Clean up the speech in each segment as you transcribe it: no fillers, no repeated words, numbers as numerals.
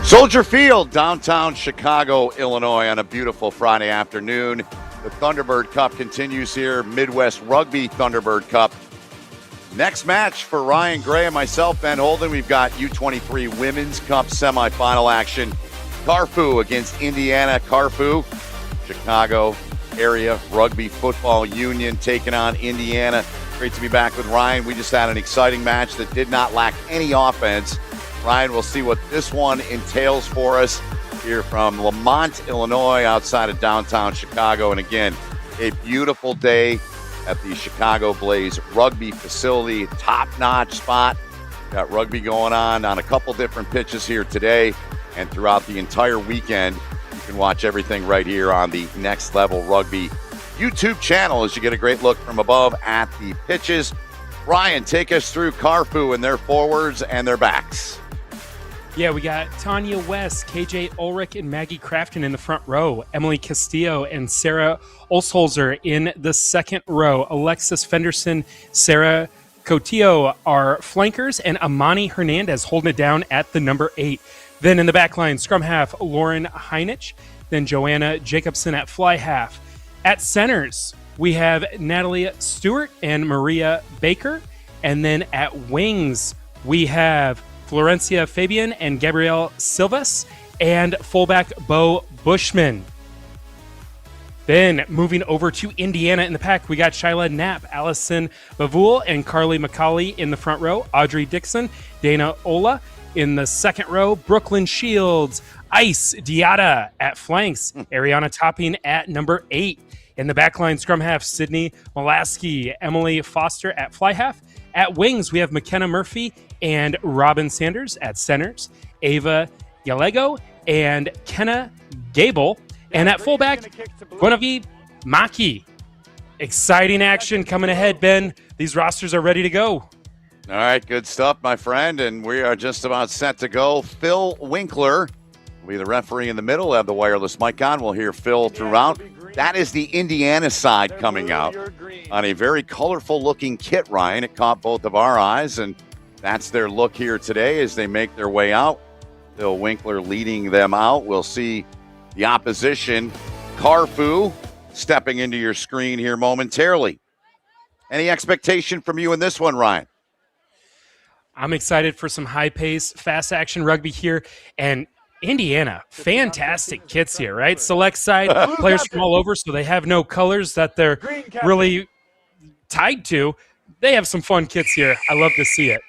Soldier Field, downtown Chicago, Illinois, on a beautiful Friday afternoon. The Thunderbird Cup continues here, Midwest Rugby Thunderbird Cup. Next match for Ryan Gray and myself, Ben Holden, we've got U23 Women's Cup semifinal action. CARFU against Indiana. CARFU, Chicago Area Rugby Football Union, taking on Indiana. Great to be back with Ryan. We just had an exciting match that did not lack any offense. Ryan, we'll see what this one entails for us here from Lamont, Illinois, outside of downtown Chicago. And again, a beautiful day at the Chicago Blaze Rugby Facility. Top-notch spot. Got rugby going on a couple different pitches here today and throughout the entire weekend. You can watch everything right here on the Next Level Rugby YouTube channel as you get a great look from above at the pitches. Ryan, take us through CARFU and their forwards and their backs. Yeah, we got Tanya West, KJ Ulrich, and Maggie Crafton in the front row. Emily Castillo and Sarah Olsholzer in the second row. Alexis Fenderson, Sarah Cotillo are flankers, and Amani Hernandez holding it down at the number 8. Then in the back line, scrum half, Lauren Heinich. Then Joanna Jacobson at fly half. At centers, we have Natalie Stewart and Maria Baker. And then at wings, we have Florencia Fabian and Gabrielle Silvas, and fullback Bo Bushman. Then moving over to Indiana in the pack, we got Shyla Knapp, Allison Bavul, and Carly McCauley in the front row. Audrey Dixon, Dana Ola in the second row. Brooklyn Shields, Ice Diata at flanks. Ariana Topping at number 8. In the back line, scrum half, Sydney Molaski, Emily Foster at fly half. At wings, we have McKenna Murphy and Robin Sanders. At centers, Ava Gallego and Kenna Gable. And at fullback, Guinevere Maki. Exciting action coming ahead, Ben. These rosters are ready to go. All right, good stuff, my friend. And we are just about set to go. Phil Winkler will be the referee in the middle. We'll have the wireless mic on. We'll hear Phil throughout. That is the Indiana side coming out on a very colorful-looking kit, Ryan. It caught both of our eyes, and that's their look here today as they make their way out. Phil Winkler leading them out. We'll see the opposition, CARFU, stepping into your screen here momentarily. Any expectation from you in this one, Ryan? I'm excited for some high-pace, fast-action rugby here, and Indiana, fantastic kits here, right? Select side, players from all over, so they have no colors that they're really tied to. They have some fun kits here. I love to see it.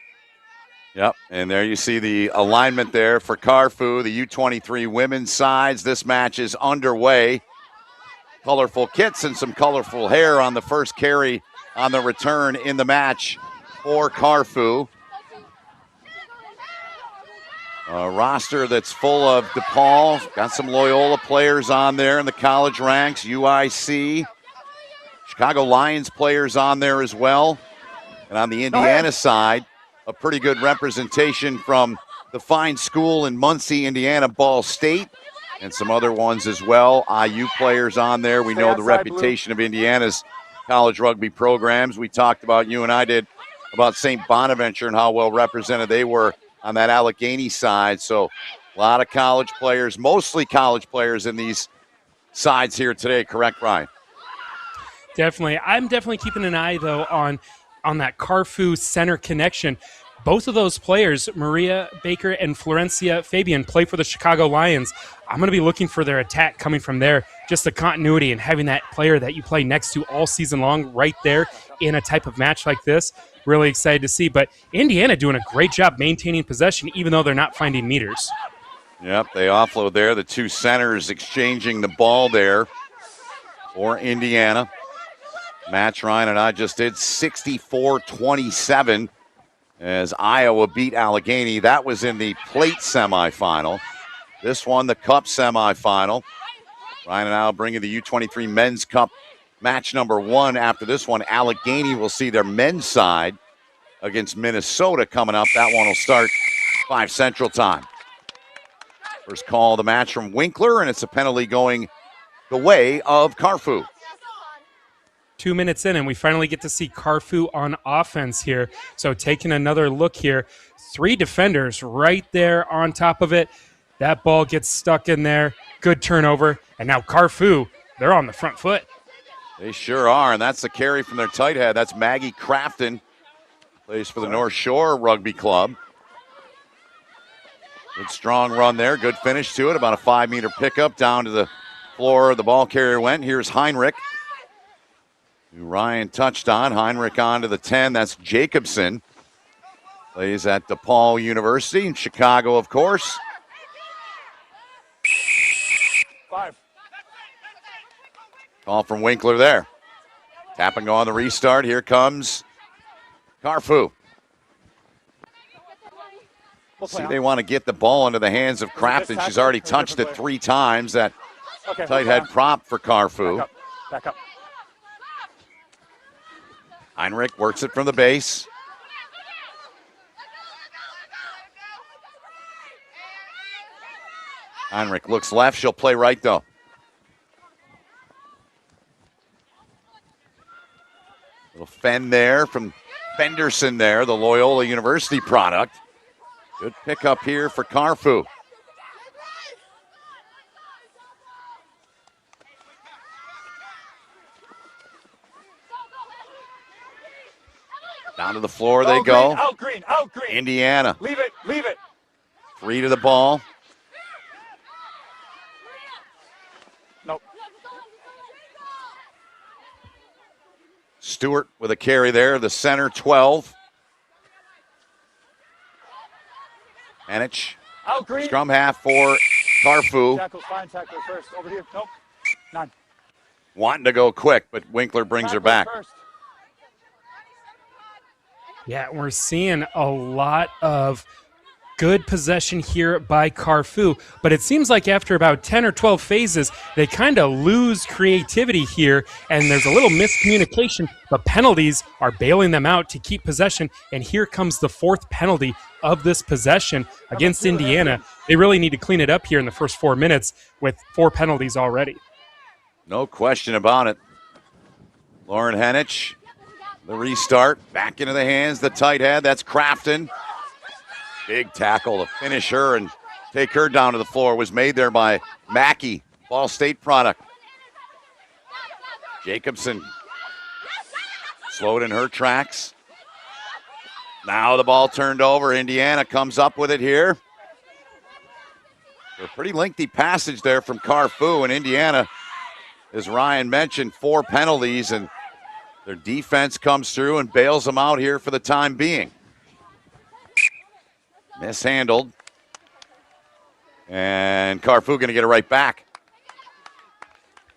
Yep, and there you see the alignment there for CARFU, the U23 women's sides. This match is underway. Colorful kits and some colorful hair on the first carry on the return in the match for CARFU. A roster that's full of DePaul. Got some Loyola players on there in the college ranks, UIC. Chicago Lions players on there as well. And on the Indiana side, a pretty good representation from the fine school in Muncie, Indiana, Ball State, and some other ones as well. IU players on there. We know the reputation of Indiana's college rugby programs. We talked about, you and I did, about St. Bonaventure and how well represented they were on that Allegheny side. So a lot of college players, mostly college players in these sides here today. Correct, Ryan? Definitely. I'm definitely keeping an eye, though, on that CARFU center connection. Both of those players, Maria Baker and Florencia Fabian, play for the Chicago Lions. I'm going to be looking for their attack coming from there. Just the continuity and having that player that you play next to all season long right there in a type of match like this. Really excited to see. But Indiana doing a great job maintaining possession, even though they're not finding meters. Yep, they offload there. The two centers exchanging the ball there for Indiana. Match Ryan and I just did 64-27 as Iowa beat Allegheny. That was in the plate semifinal. This one, the cup semifinal. Ryan and I will bring you the U23 Men's Cup match number 1. After this one, Allegheny will see their men's side against Minnesota coming up. That one will start 5 Central Time. First call of the match from Winkler, and it's a penalty going the way of CARFU. 2 minutes in, and we finally get to see CARFU on offense here. So taking another look here, 3 defenders right there on top of it. That ball gets stuck in there. Good turnover. And now CARFU, they're on the front foot. They sure are, and that's the carry from their tight head. That's Maggie Crafton, plays for the North Shore Rugby Club. Good strong run there, good finish to it. About a 5-meter pickup down to the floor. The ball carrier went. Here's Heinrich, who Ryan touched on. Heinrich on to the 10. That's Jacobson. Plays at DePaul University in Chicago, of course. 5. Call from Winkler there. Tap and go on the restart. Here comes CARFU. See, they want to get the ball into the hands of Crafton. She's already touched it 3 times. That tight head prop for CARFU. Back up. Heinrich works it from the base. Heinrich looks left. She'll play right, though. Little fend there from Fenderson there, the Loyola University product. Good pickup here for CARFU. Down to the floor they go. Out green. Indiana. Leave it. 3 to the ball. Nope. Stewart with a carry there, the center, 12. Anich. Out green. Scrum half for CARFU. Tackle first. Over here. Nope. 9. Wanting to go quick, but Winkler brings her back. First. Yeah, we're seeing a lot of good possession here by CARFU, but it seems like after about 10 or 12 phases, they kind of lose creativity here, and there's a little miscommunication, but penalties are bailing them out to keep possession, and here comes the 4th penalty of this possession against Indiana. They really need to clean it up here in the first 4 minutes with 4 penalties already. No question about it. Lauren Henich, the restart, back into the hands, the tight head, that's Crafton. Big tackle to finish her and take her down to the floor. Was made there by Mackey, Ball State product. Jacobson slowed in her tracks. Now the ball turned over. Indiana comes up with it here. A pretty lengthy passage there from CARFU, and Indiana, as Ryan mentioned, 4 penalties, and their defense comes through and bails them out here for the time being. Mishandled. And CARFU going to get it right back.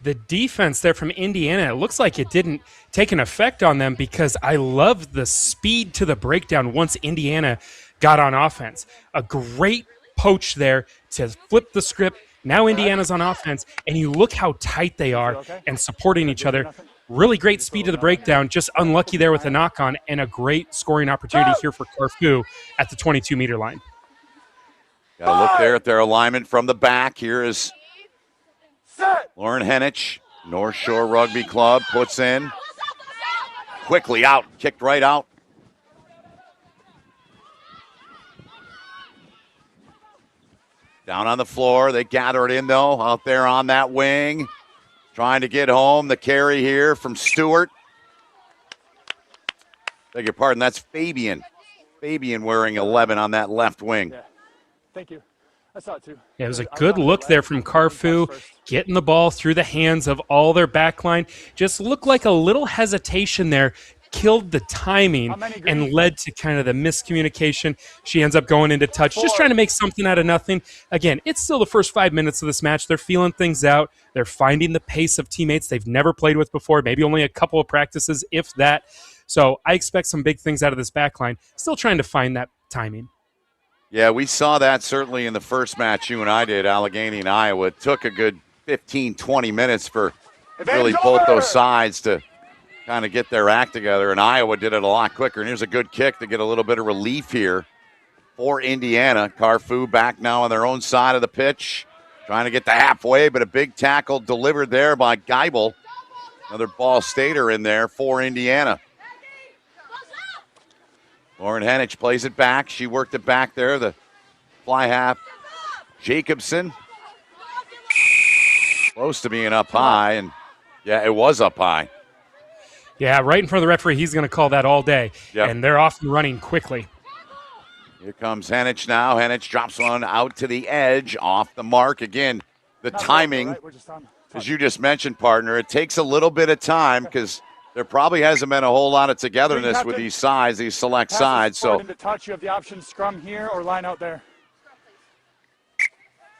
The defense there from Indiana, it looks like it didn't take an effect on them because I love the speed to the breakdown once Indiana got on offense. A great poach there to flip the script. Now Indiana's on offense, and you look how tight they are and supporting each other. Really great speed to the breakdown, just unlucky there with a knock-on, and a great scoring opportunity here for CARFU at the 22-meter line. Got to look there at their alignment from the back. Here is Lauren Henich, North Shore Rugby Club, puts in. Quickly out, kicked right out. Down on the floor, they gather it in though, out there on that wing. Trying to get home, the carry here from Stewart. Beg your pardon, that's Fabian. Fabian wearing 11 on that left wing. Yeah. Thank you. I saw it too. Yeah, it was a good look there from CARFU, getting the ball through the hands of all their backline. Just looked like a little hesitation there, killed the timing and led to kind of the miscommunication. She ends up going into touch, just trying to make something out of nothing. Again, it's still the first 5 minutes of this match. They're feeling things out. They're finding the pace of teammates they've never played with before, maybe only a couple of practices, if that. So I expect some big things out of this backline. Still trying to find that timing. Yeah, we saw that certainly in the first match you and I did, Allegheny and Iowa. It took a good 15, 20 minutes for really both those sides to kind of get their act together, and Iowa did it a lot quicker. And here's a good kick to get a little bit of relief here for Indiana. CARFU back now on their own side of the pitch, trying to get to halfway, but a big tackle delivered there by Geibel. Another Ball Stater in there for Indiana. Lauren Henich plays it back. She worked it back there. The fly half Jacobson. Close to being up high, and yeah, it was up high. Yeah, right in front of the referee. He's going to call that all day, Yep. and they're off and running quickly. Here comes Henich now. Henich drops one out to the edge, off the mark. Again, the timing, Right, we're just on. as you just mentioned, partner, it takes a little bit of time because there probably hasn't been a whole lot of togetherness with these sides, these select sides. So into touch, you have the option scrum here or line out there.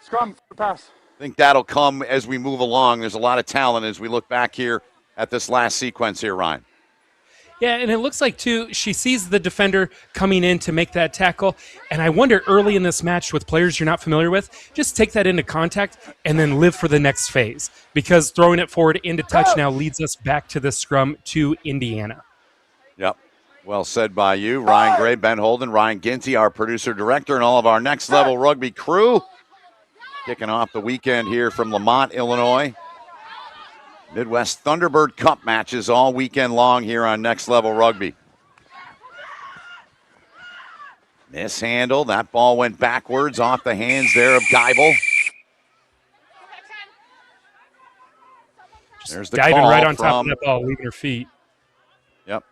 Scrum for pass. I think that'll come as we move along. There's a lot of talent as we look back here at this last sequence here, Ryan. Yeah, and it looks like, too, she sees the defender coming in to make that tackle. And I wonder early in this match with players you're not familiar with, just take that into contact and then live for the next phase. Because throwing it forward into touch now leads us back to the scrum to Indiana. Yep. Well said by you. Ryan Gray, Ben Holden, Ryan Ginty, our producer-director, and all of our Next Level Rugby crew. Kicking off the weekend here from Lamont, Illinois. Midwest Thunderbird Cup matches all weekend long here on Next Level Rugby. Mishandle. That ball went backwards off the hands there of Geibel. There's the diving call right on top of from- that ball, leaving her feet. Yep.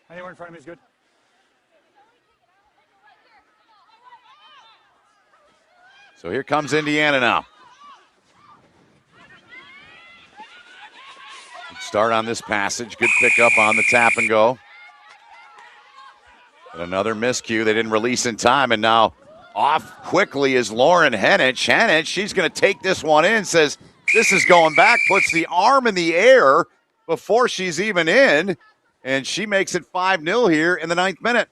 Anywhere in front of me is good. So here comes Indiana now. Good start on this passage. Good pickup on the tap and go. But another miscue. They didn't release in time, and now off quickly is Lauren Henich. Henich, she's going to take this one in, says this is going back, puts the arm in the air before she's even in, and she makes it 5-0 here in the 9th minute.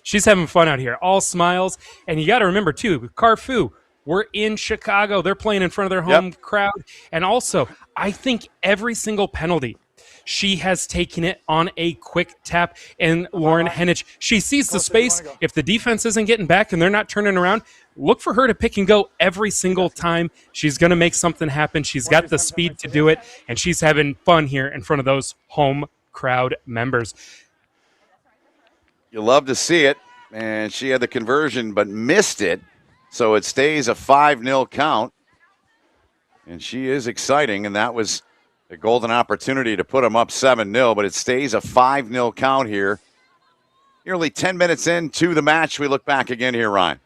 She's having fun out here, all smiles. And you got to remember, too, CARFU, we're in Chicago. They're playing in front of their home crowd. And also, I think every single penalty, she has taken it on a quick tap. And Lauren Henich, she sees the space. If the defense isn't getting back and they're not turning around, look for her to pick and go every single time. She's going to make something happen. She's got the speed to do it. And she's having fun here in front of those home crowd members. You love to see it, and she had the conversion but missed it, so it stays a 5-0 count. And she is exciting, and that was a golden opportunity to put them up 7-0, but it stays a 5-0 count here. Nearly 10 minutes into the match, we look back again here, Ryan.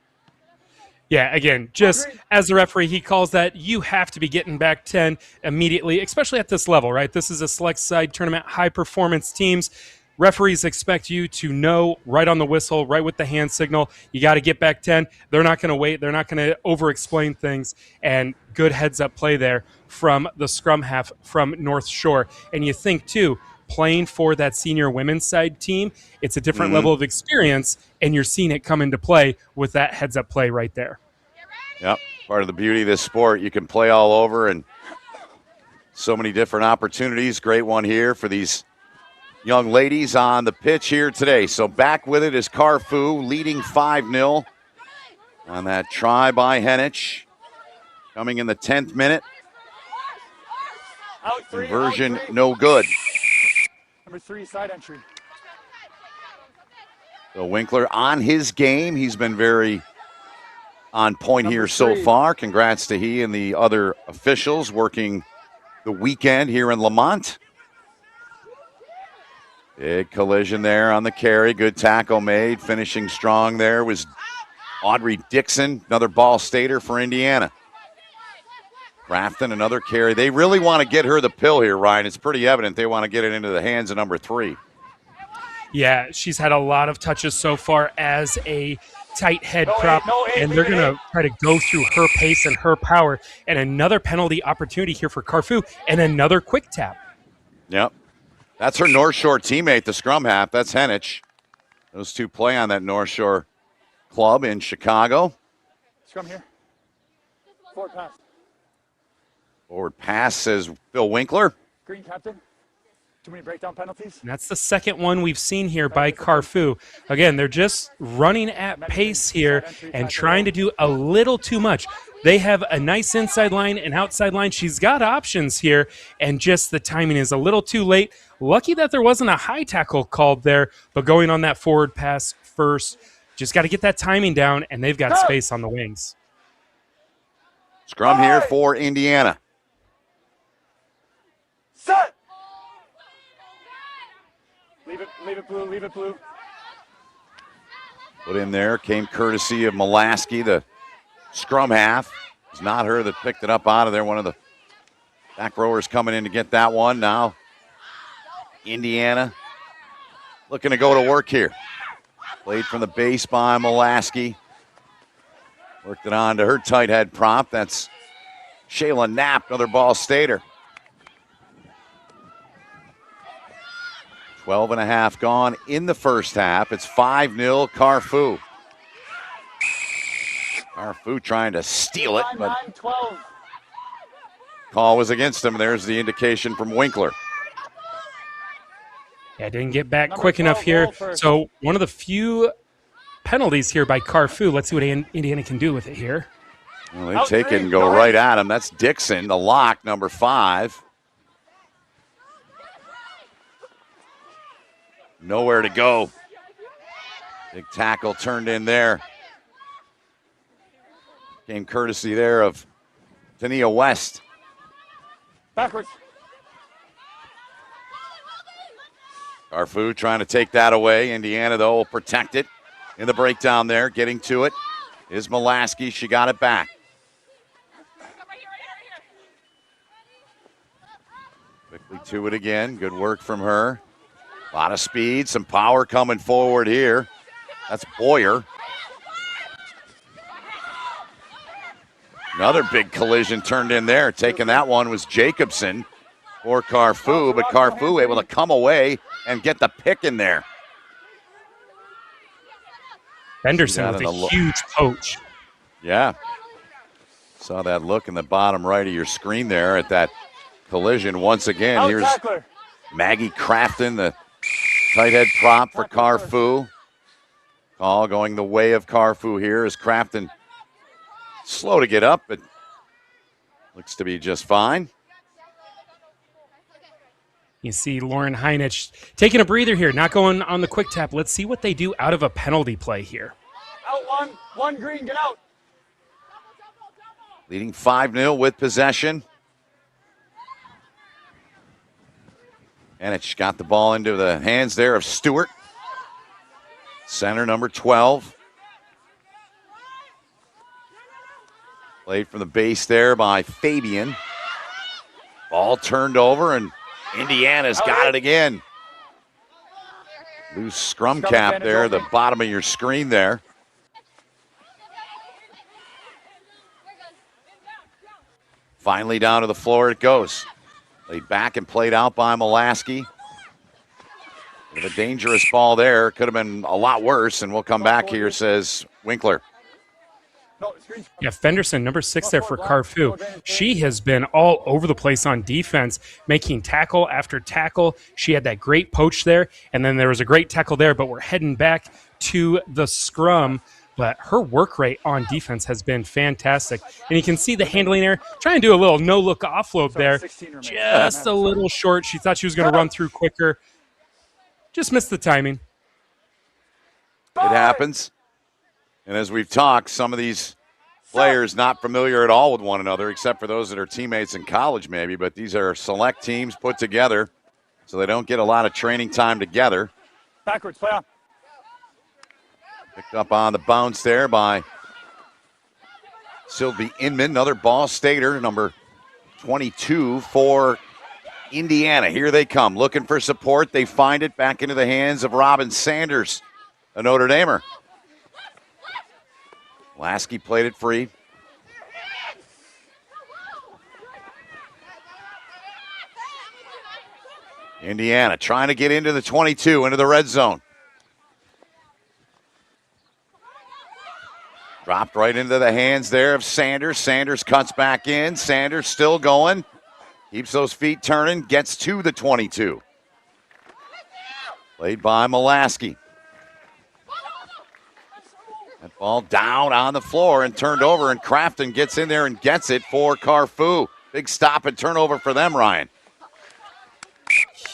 Yeah, again, just as the referee, he calls that you have to be getting back 10 immediately, especially at this level, right? This is a select side tournament, high-performance teams. Referees expect you to know right on the whistle, right with the hand signal, you got to get back 10. They're not going to wait. They're not going to over-explain things. And good heads-up play there from the scrum half from North Shore. And you think, too, playing for that senior women's side team, it's a different level of experience, and you're seeing it come into play with that heads-up play right there. Yep, part of the beauty of this sport. You can play all over and so many different opportunities. Great one here for these young ladies on the pitch here today. So back with it is CARFU, leading 5-0 on that try by Henich. Coming in the 10th minute. Conversion no good. Number 3, side entry. So Winkler on his game. He's been very on point here so far. Congrats to he and the other officials working the weekend here in Lamont. Big collision there on the carry. Good tackle made. Finishing strong there was Audrey Dixon, another Ball Stater for Indiana. Grafton, another carry. They really want to get her the pill here, Ryan. It's pretty evident they want to get it into the hands of number 3. Yeah, she's had a lot of touches so far as a tight head prop, and they're going to try to go through her pace and her power. And another penalty opportunity here for CARFU, and another quick tap. Yep. That's her North Shore teammate, the scrum half. That's Henich. Those two play on that North Shore club in Chicago. Scrum here. Forward pass. Forward pass, says Phil Winkler. Green captain. Too many breakdown penalties. And that's the second one we've seen here by CARFU. Again, they're just running at pace here and trying to do a little too much. They have a nice inside line and outside line. She's got options here, and just the timing is a little too late. Lucky that there wasn't a high tackle called there, but going on that forward pass first Just got to get that timing down, and they've got space on the wings. Scrum here for Indiana. Set. Leave it blue, leave it blue. Put in there, came courtesy of Molaski, the scrum half. It's not her that picked it up out of there. One of the back rowers coming in to get that one. Now, Indiana looking to go to work here. Played from the base by Molaski. Worked it on to her tight head prop. That's Shayla Knapp, another ball stater. 12 and a half gone in the first half. It's 5-0 CARFU. CARFU trying to steal it, but call was against him. There's the indication from Winkler. Yeah, didn't get back quick enough here. So one of the few penalties here by CARFU. Let's see what Indiana can do with it here. Well, they take it and go right at him. That's Dixon, the lock, number 5. Nowhere to go. Big tackle turned in there. Came courtesy there of Tania West. Backwards. CARFU trying to take that away. Indiana, though, will protect it in the breakdown there. Getting to it is Molaski. She got it back. Quickly to it again. Good work from her. A lot of speed, some power coming forward here. That's Boyer. Another big collision turned in there. Taking that one was Jacobson for CARFU, but CARFU able to come away and get the pick in there. Henderson with a huge poach. Yeah. Saw that look in the bottom right of your screen there at that collision. Once again, here's Maggie Crafton, the tight head prop for CARFU. Call going the way of CARFU here as Crafton slow to get up, but looks to be just fine. You see Lauren Heinich taking a breather here, not going on the quick tap. Let's see what they do out of a penalty play here. Out one green, get out. Leading 5-0 with possession. And it's got the ball into the hands there of Stewart. Center number 12. Played from the base there by Fabian. Ball turned over, and Indiana's got it again. Loose scrum cap there, the bottom of your screen there. Finally down to the floor it goes. Laid back and played out by Molaski. With a dangerous ball there. Could have been a lot worse, and we'll come back here, says Winkler. Yeah, Fenderson, number 6 there for CARFU. She has been all over the place on defense, making tackle after tackle. She had that great poach there, and then there was a great tackle there, but we're heading back to the scrum. But her work rate on defense has been fantastic. And you can see the handling there, trying to do a little no-look offload there. Just a little short. She thought she was going to run through quicker. Just missed the timing. It happens. And as we've talked, some of these players not familiar at all with one another, except for those that are teammates in college maybe, but these are select teams put together, so they don't get a lot of training time together. Backwards, play on. Picked up on the bounce there by Sylvie Inman, another ball stater, number 22 for Indiana. Here they come, looking for support. They find it back into the hands of Robin Sanders, a Notre Damer. Lasky played it free. Indiana trying to get into the 22, into the red zone. Dropped right into the hands there of Sanders. Sanders cuts back in. Sanders still going. Keeps those feet turning. Gets to the 22. Played by Molaski. That ball down on the floor and turned over, and Crafton gets in there and gets it for CARFU. Big stop and turnover for them, Ryan.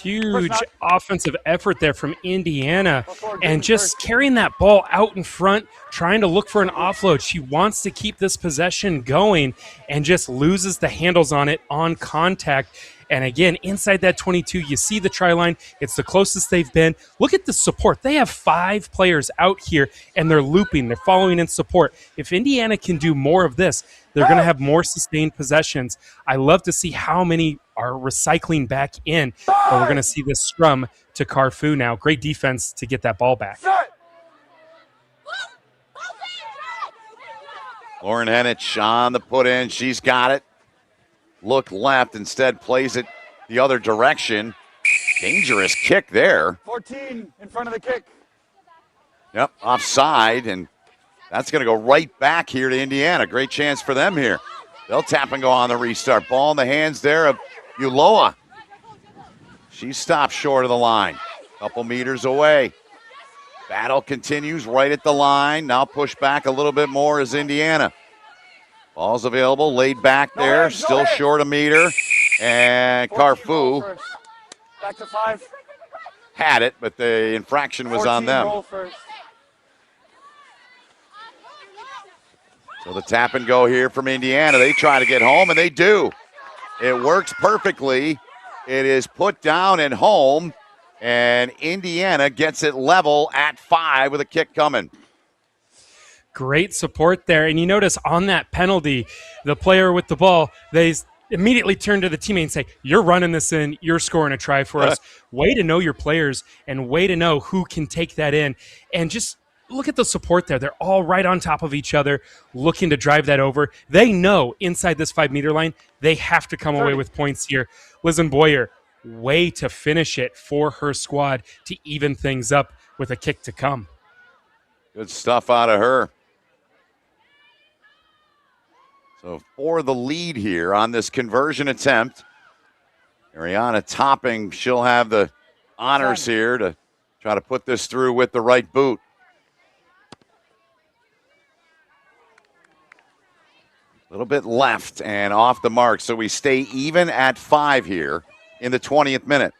Huge First offensive effort there from Indiana, forward, and green just first. carrying that ball out in front, trying to look for an offload. She wants to keep this possession going and just loses the handles on it on contact. And again, inside that 22, you see the try line. It's the closest they've been. Look at the support. They have 5 players out here, and they're looping. They're following in support. If Indiana can do more of this, they're going to have more sustained possessions. I love to see how many are recycling back in. But we're going to see this scrum to CARFU now. Great defense to get that ball back. Set. Lauren Henich on the put in. She's got it. Look left, instead plays it the other direction. Dangerous kick there. 14 in front of the kick. Yep, offside, and that's going to go right back here to Indiana. Great chance for them here. They'll tap and go on the restart. Ball in the hands there of Uloa. She stopped short of the line. Couple meters away. Battle continues right at the line. Now push back a little bit more as Indiana. Ball's available, laid back there, still short a meter. And 14 CARFU roll first. Back to 5. had it, but the infraction was on 14 them. roll first. So the tap and go here from Indiana. They try to get home, and they do. It works perfectly. It is put down and home, and Indiana gets it level at 5 with a kick coming. Great support there. And you notice on that penalty, the player with the ball, they immediately turn to the teammate and say, you're running this in, you're scoring a try for us. Way to know your players and way to know who can take that in. And just look at the support there. They're all right on top of each other, looking to drive that over. They know inside this 5-meter line, they have to come away with points here. Lizen Boyer, way to finish it for her squad to even things up with a kick to come. Good stuff out of her. So for the lead here on this conversion attempt, Ariana Topping, she'll have the honors here to try to put this through with the right boot. A little bit left and off the mark, so we stay even at 5 here in the 20th minute.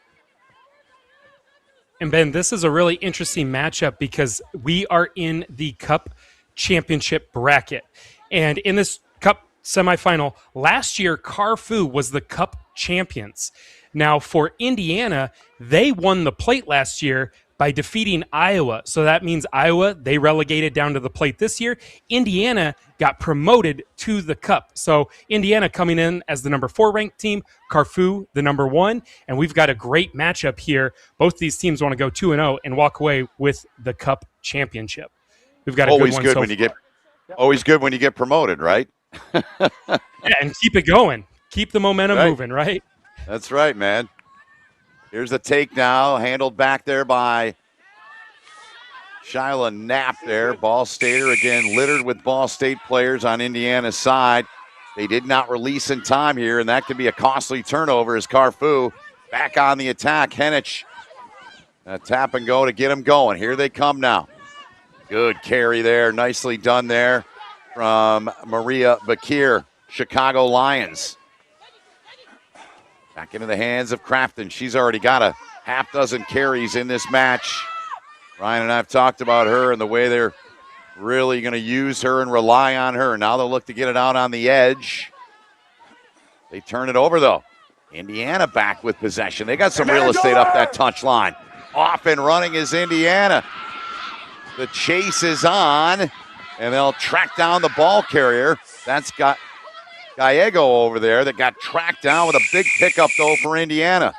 And Ben, this is a really interesting matchup because we are in the Cup Championship bracket. And in this Cup semifinal, last year, CARFU was the Cup champions. Now, for Indiana, they won the plate last year by defeating Iowa. So that means Iowa, they relegated down to the plate this year. Indiana got promoted to the Cup. So Indiana coming in as the number 4 ranked team, CARFU the number 1, and we've got a great matchup here. Both these teams want to go 2-0 and walk away with the Cup championship. We've got a Always good one good so when you far. get always good when you get promoted, right? Yeah, and keep it going. Keep the momentum moving, right? That's right, man. Here's the take now, handled back there by Shyla Knapp there. Ball Stater again littered with Ball State players on Indiana's side. They did not release in time here, and that could be a costly turnover as CARFU back on the attack. Henich, a tap and go to get them going. Here they come now. Good carry there. Nicely done there from Maria Bakir, Chicago Lions. Back into the hands of Crafton. She's already got a half dozen carries in this match. Ryan and I have talked about her and the way they're really going to use her and rely on her. Now they'll look to get it out on the edge. They turn it over, though. Indiana back with possession. They got some real estate up that touch line. Off and running is Indiana. The chase is on, and they'll track down the ball carrier. That's got Gallego over there that got tracked down with a big pickup, though, for Indiana.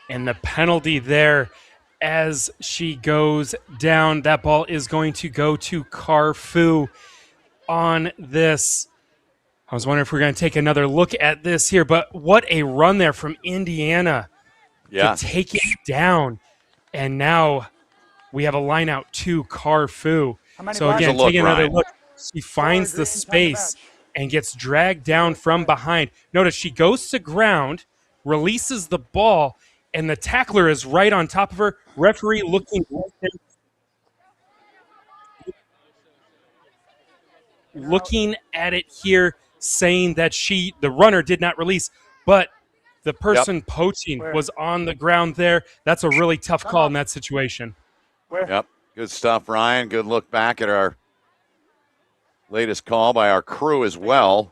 And the penalty there as she goes down. That ball is going to go to CARFU on this. I was wondering if we're going to take another look at this here, but what a run there from Indiana to take it down. And now we have a line out to CARFU. So again, taking another look, she finds the space and gets dragged down from behind. Notice she goes to ground, releases the ball, and the tackler is right on top of her. Referee looking right there. looking at it here, saying that the runner did not release, but the person poaching was on the ground there. That's a really tough call in that situation. Yep. Good stuff, Ryan. Good look back at our latest call by our crew as well.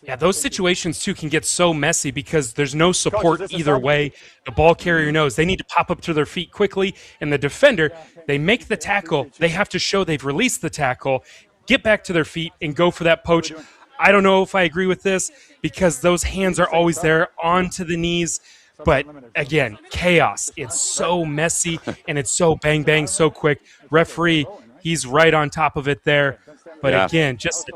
Yeah, those situations, too, can get so messy because there's no support either way. The ball carrier knows they need to pop up to their feet quickly, and the defender, they make the tackle. They have to show they've released the tackle, get back to their feet, and go for that poach. I don't know if I agree with this because those hands are always there onto the knees. But, again, chaos. It's so messy, and it's so bang-bang so quick. Referee, he's right on top of it there. But, again, just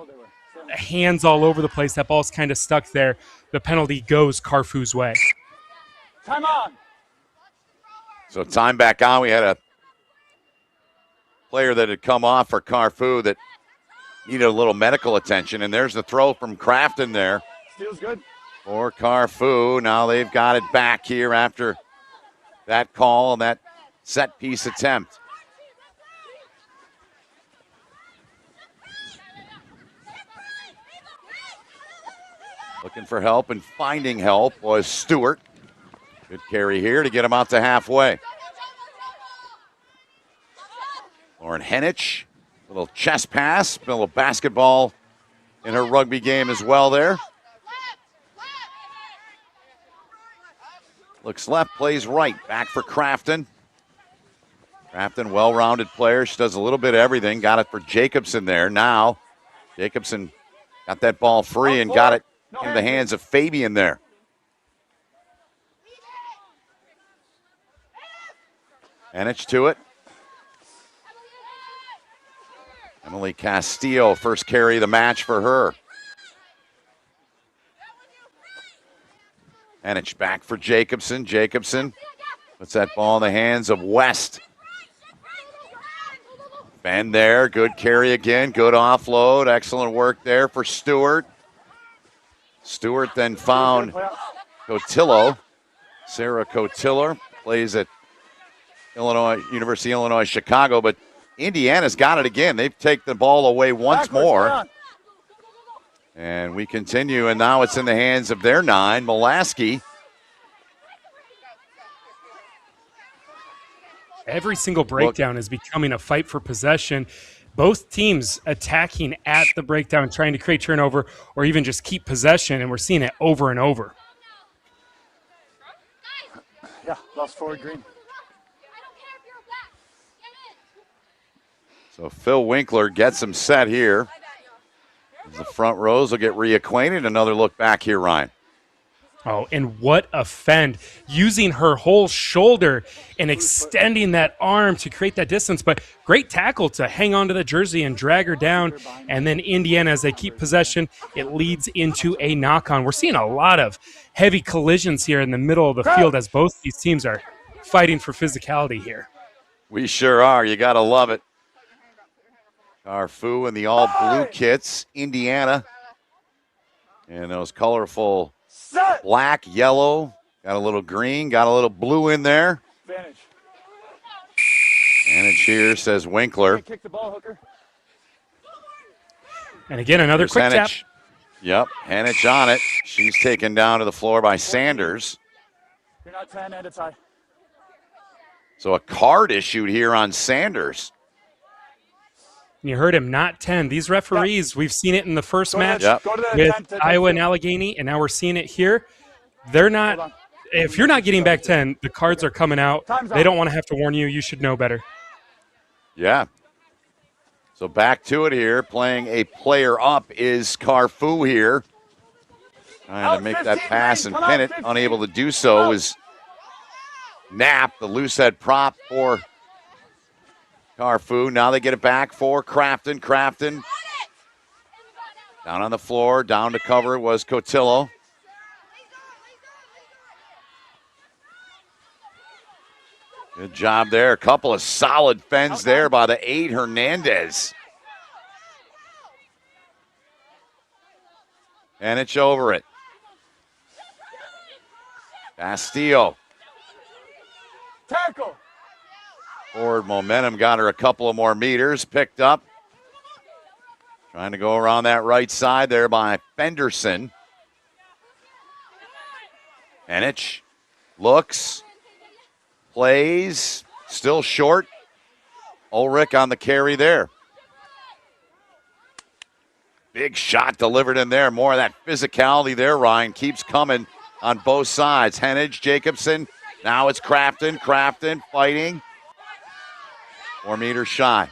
hands all over the place. That ball's kind of stuck there. The penalty goes CARFU's way. Time on. So time back on. We had a player that had come off for CARFU that needed a little medical attention, and there's the throw from Crafton there. Steel's good. For CARFU. Now they've got it back here after that call and that set piece attempt. Looking for help and finding help was Stewart. Good carry here to get him out to halfway. Lauren Henich, little chest pass, a little basketball in her rugby game as well there. Looks left, plays right. Back for Crafton. Crafton, well-rounded player. She does a little bit of everything. Got it for Jacobson there. Now, Jacobson got that ball free and got it into the hands of Fabian there. Henich to it. Emily Castillo, first carry of the match for her. Henich back for Jacobson. Jacobson puts that ball in the hands of West. Bend there. Good carry again. Good offload. Excellent work there for Stewart. Stewart then found Cotillo. Sarah Cotillo plays at University of Illinois, Chicago, but Indiana's got it again. They've taken the ball away once more. And we continue, and now it's in the hands of their 9, Molaski. Every single breakdown is becoming a fight for possession. Both teams attacking at the breakdown, trying to create turnover or even just keep possession, and we're seeing it over and over. Yeah, lost forward green. So Phil Winkler gets him set here. The front rows will get reacquainted. Another look back here, Ryan. Oh, and what a fend. Using her whole shoulder and extending that arm to create that distance. But great tackle to hang onto the jersey and drag her down. And then Indiana, as they keep possession, it leads into a knock-on. We're seeing a lot of heavy collisions here in the middle of the field as both these teams are fighting for physicality here. We sure are. You got to love it. CARFU in the all-blue kits, Indiana. And those colorful black, yellow, got a little green, got a little blue in there. Advantage. Advantage here, says Winkler. Kick the ball, hooker. And again, another Here's quick Henich. tap. Yep, Henich on it. She's taken down to the floor by Sanders. You're not 10, and it's high. So a card issued here on Sanders. You heard him, not 10. These referees, we've seen it in the first match with 10, Iowa and Allegheny, and now we're seeing it here. They're not – if you're not getting back 10, the cards are coming out. They don't want to have to warn you. You should know better. Yeah. So back to it here. Playing a player up is CARFU here. Trying to make that pass and pin it. Unable to do so is Knapp, the loose head prop for CARFU. Now they get it back for Crafton. Crafton down on the floor, down to cover was Cotillo. Good job there. A couple of solid fends there by the 8, Hernandez. And it's over it. Castillo. Tackle. Forward momentum got her a couple of more meters. Picked up. Trying to go around that right side there by Fenderson. Henich looks, plays, still short. Ulrich on the carry there. Big shot delivered in there. More of that physicality there, Ryan. Keeps coming on both sides. Henich, Jacobson. Now it's Crafton. Crafton fighting. 4 meters shy.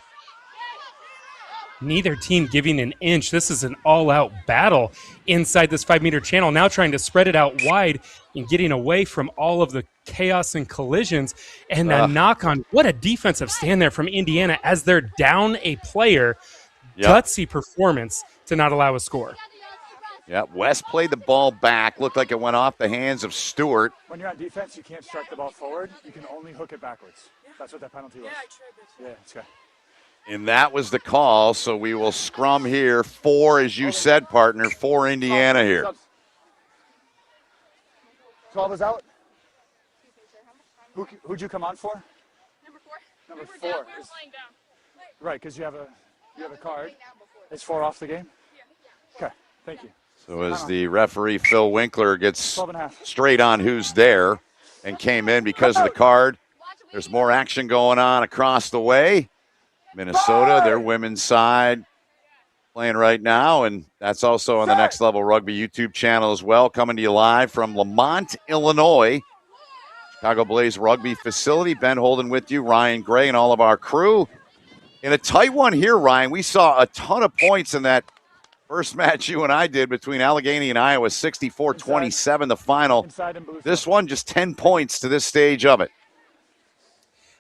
Neither team giving an inch. This is an all-out battle inside this 5-meter channel. Now trying to spread it out wide and getting away from all of the chaos and collisions. And a knock on. What a defensive stand there from Indiana as they're down a player. Yep. Gutsy performance to not allow a score. Yeah, West played the ball back. Looked like it went off the hands of Stewart. When you're on defense, you can't strike the ball forward. You can only hook it backwards. That's what that penalty was. Yeah, it's okay. And that was the call, so we will scrum here. 4, as you said, partner, for Indiana here. 12 is out. Who'd you come on for? Number 4. Right, because you have a card. Is 4 off the game? Okay, thank you. So as the referee, Phil Winkler, gets straight on who's there and came in because of the card, there's more action going on across the way. Minnesota, their women's side, playing right now, and that's also on the Next Level Rugby YouTube channel as well, coming to you live from Lamont, Illinois. Chicago Blaze Rugby Facility. Ben Holden with you, Ryan Gray, and all of our crew. In a tight one here, Ryan, we saw a ton of points in that first match you and I did between Allegheny and Iowa, 64-27 the final. This one, just 10 points to this stage of it.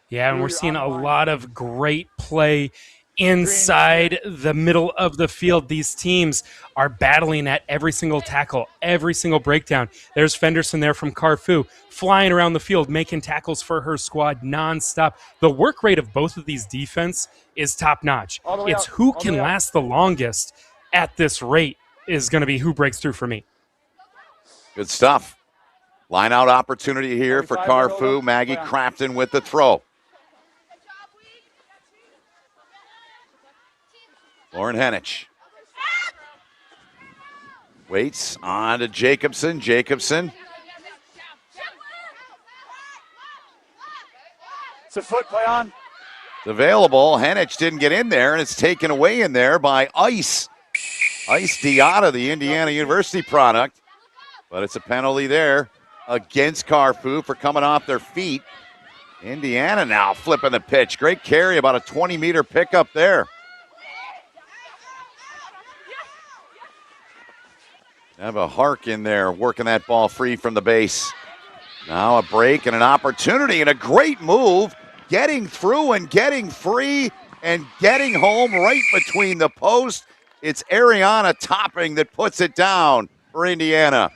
Yeah, and we're seeing a lot of great play inside the middle of the field. These teams are battling at every single tackle, every single breakdown. There's Fenderson there from CARFU, flying around the field, making tackles for her squad nonstop. The work rate of both of these defense is top-notch. It's who can last the longest at this rate is going to be who breaks through for me. Good stuff. Line out opportunity here for CARFU. Maggie Crafton with the throw. Lauren Henich waits on to Jacobson. Jacobson. It's a foot play on. It's available. Henich didn't get in there, and it's taken away in there by Ice. Ice Diata, the Indiana University product. But it's a penalty there against CARFU for coming off their feet. Indiana now flipping the pitch. Great carry, about a 20-meter pickup there. Have a Hark in there working that ball free from the base. Now a break and an opportunity and a great move. Getting through and getting free and getting home right between the post. It's Ariana Topping that puts it down for Indiana.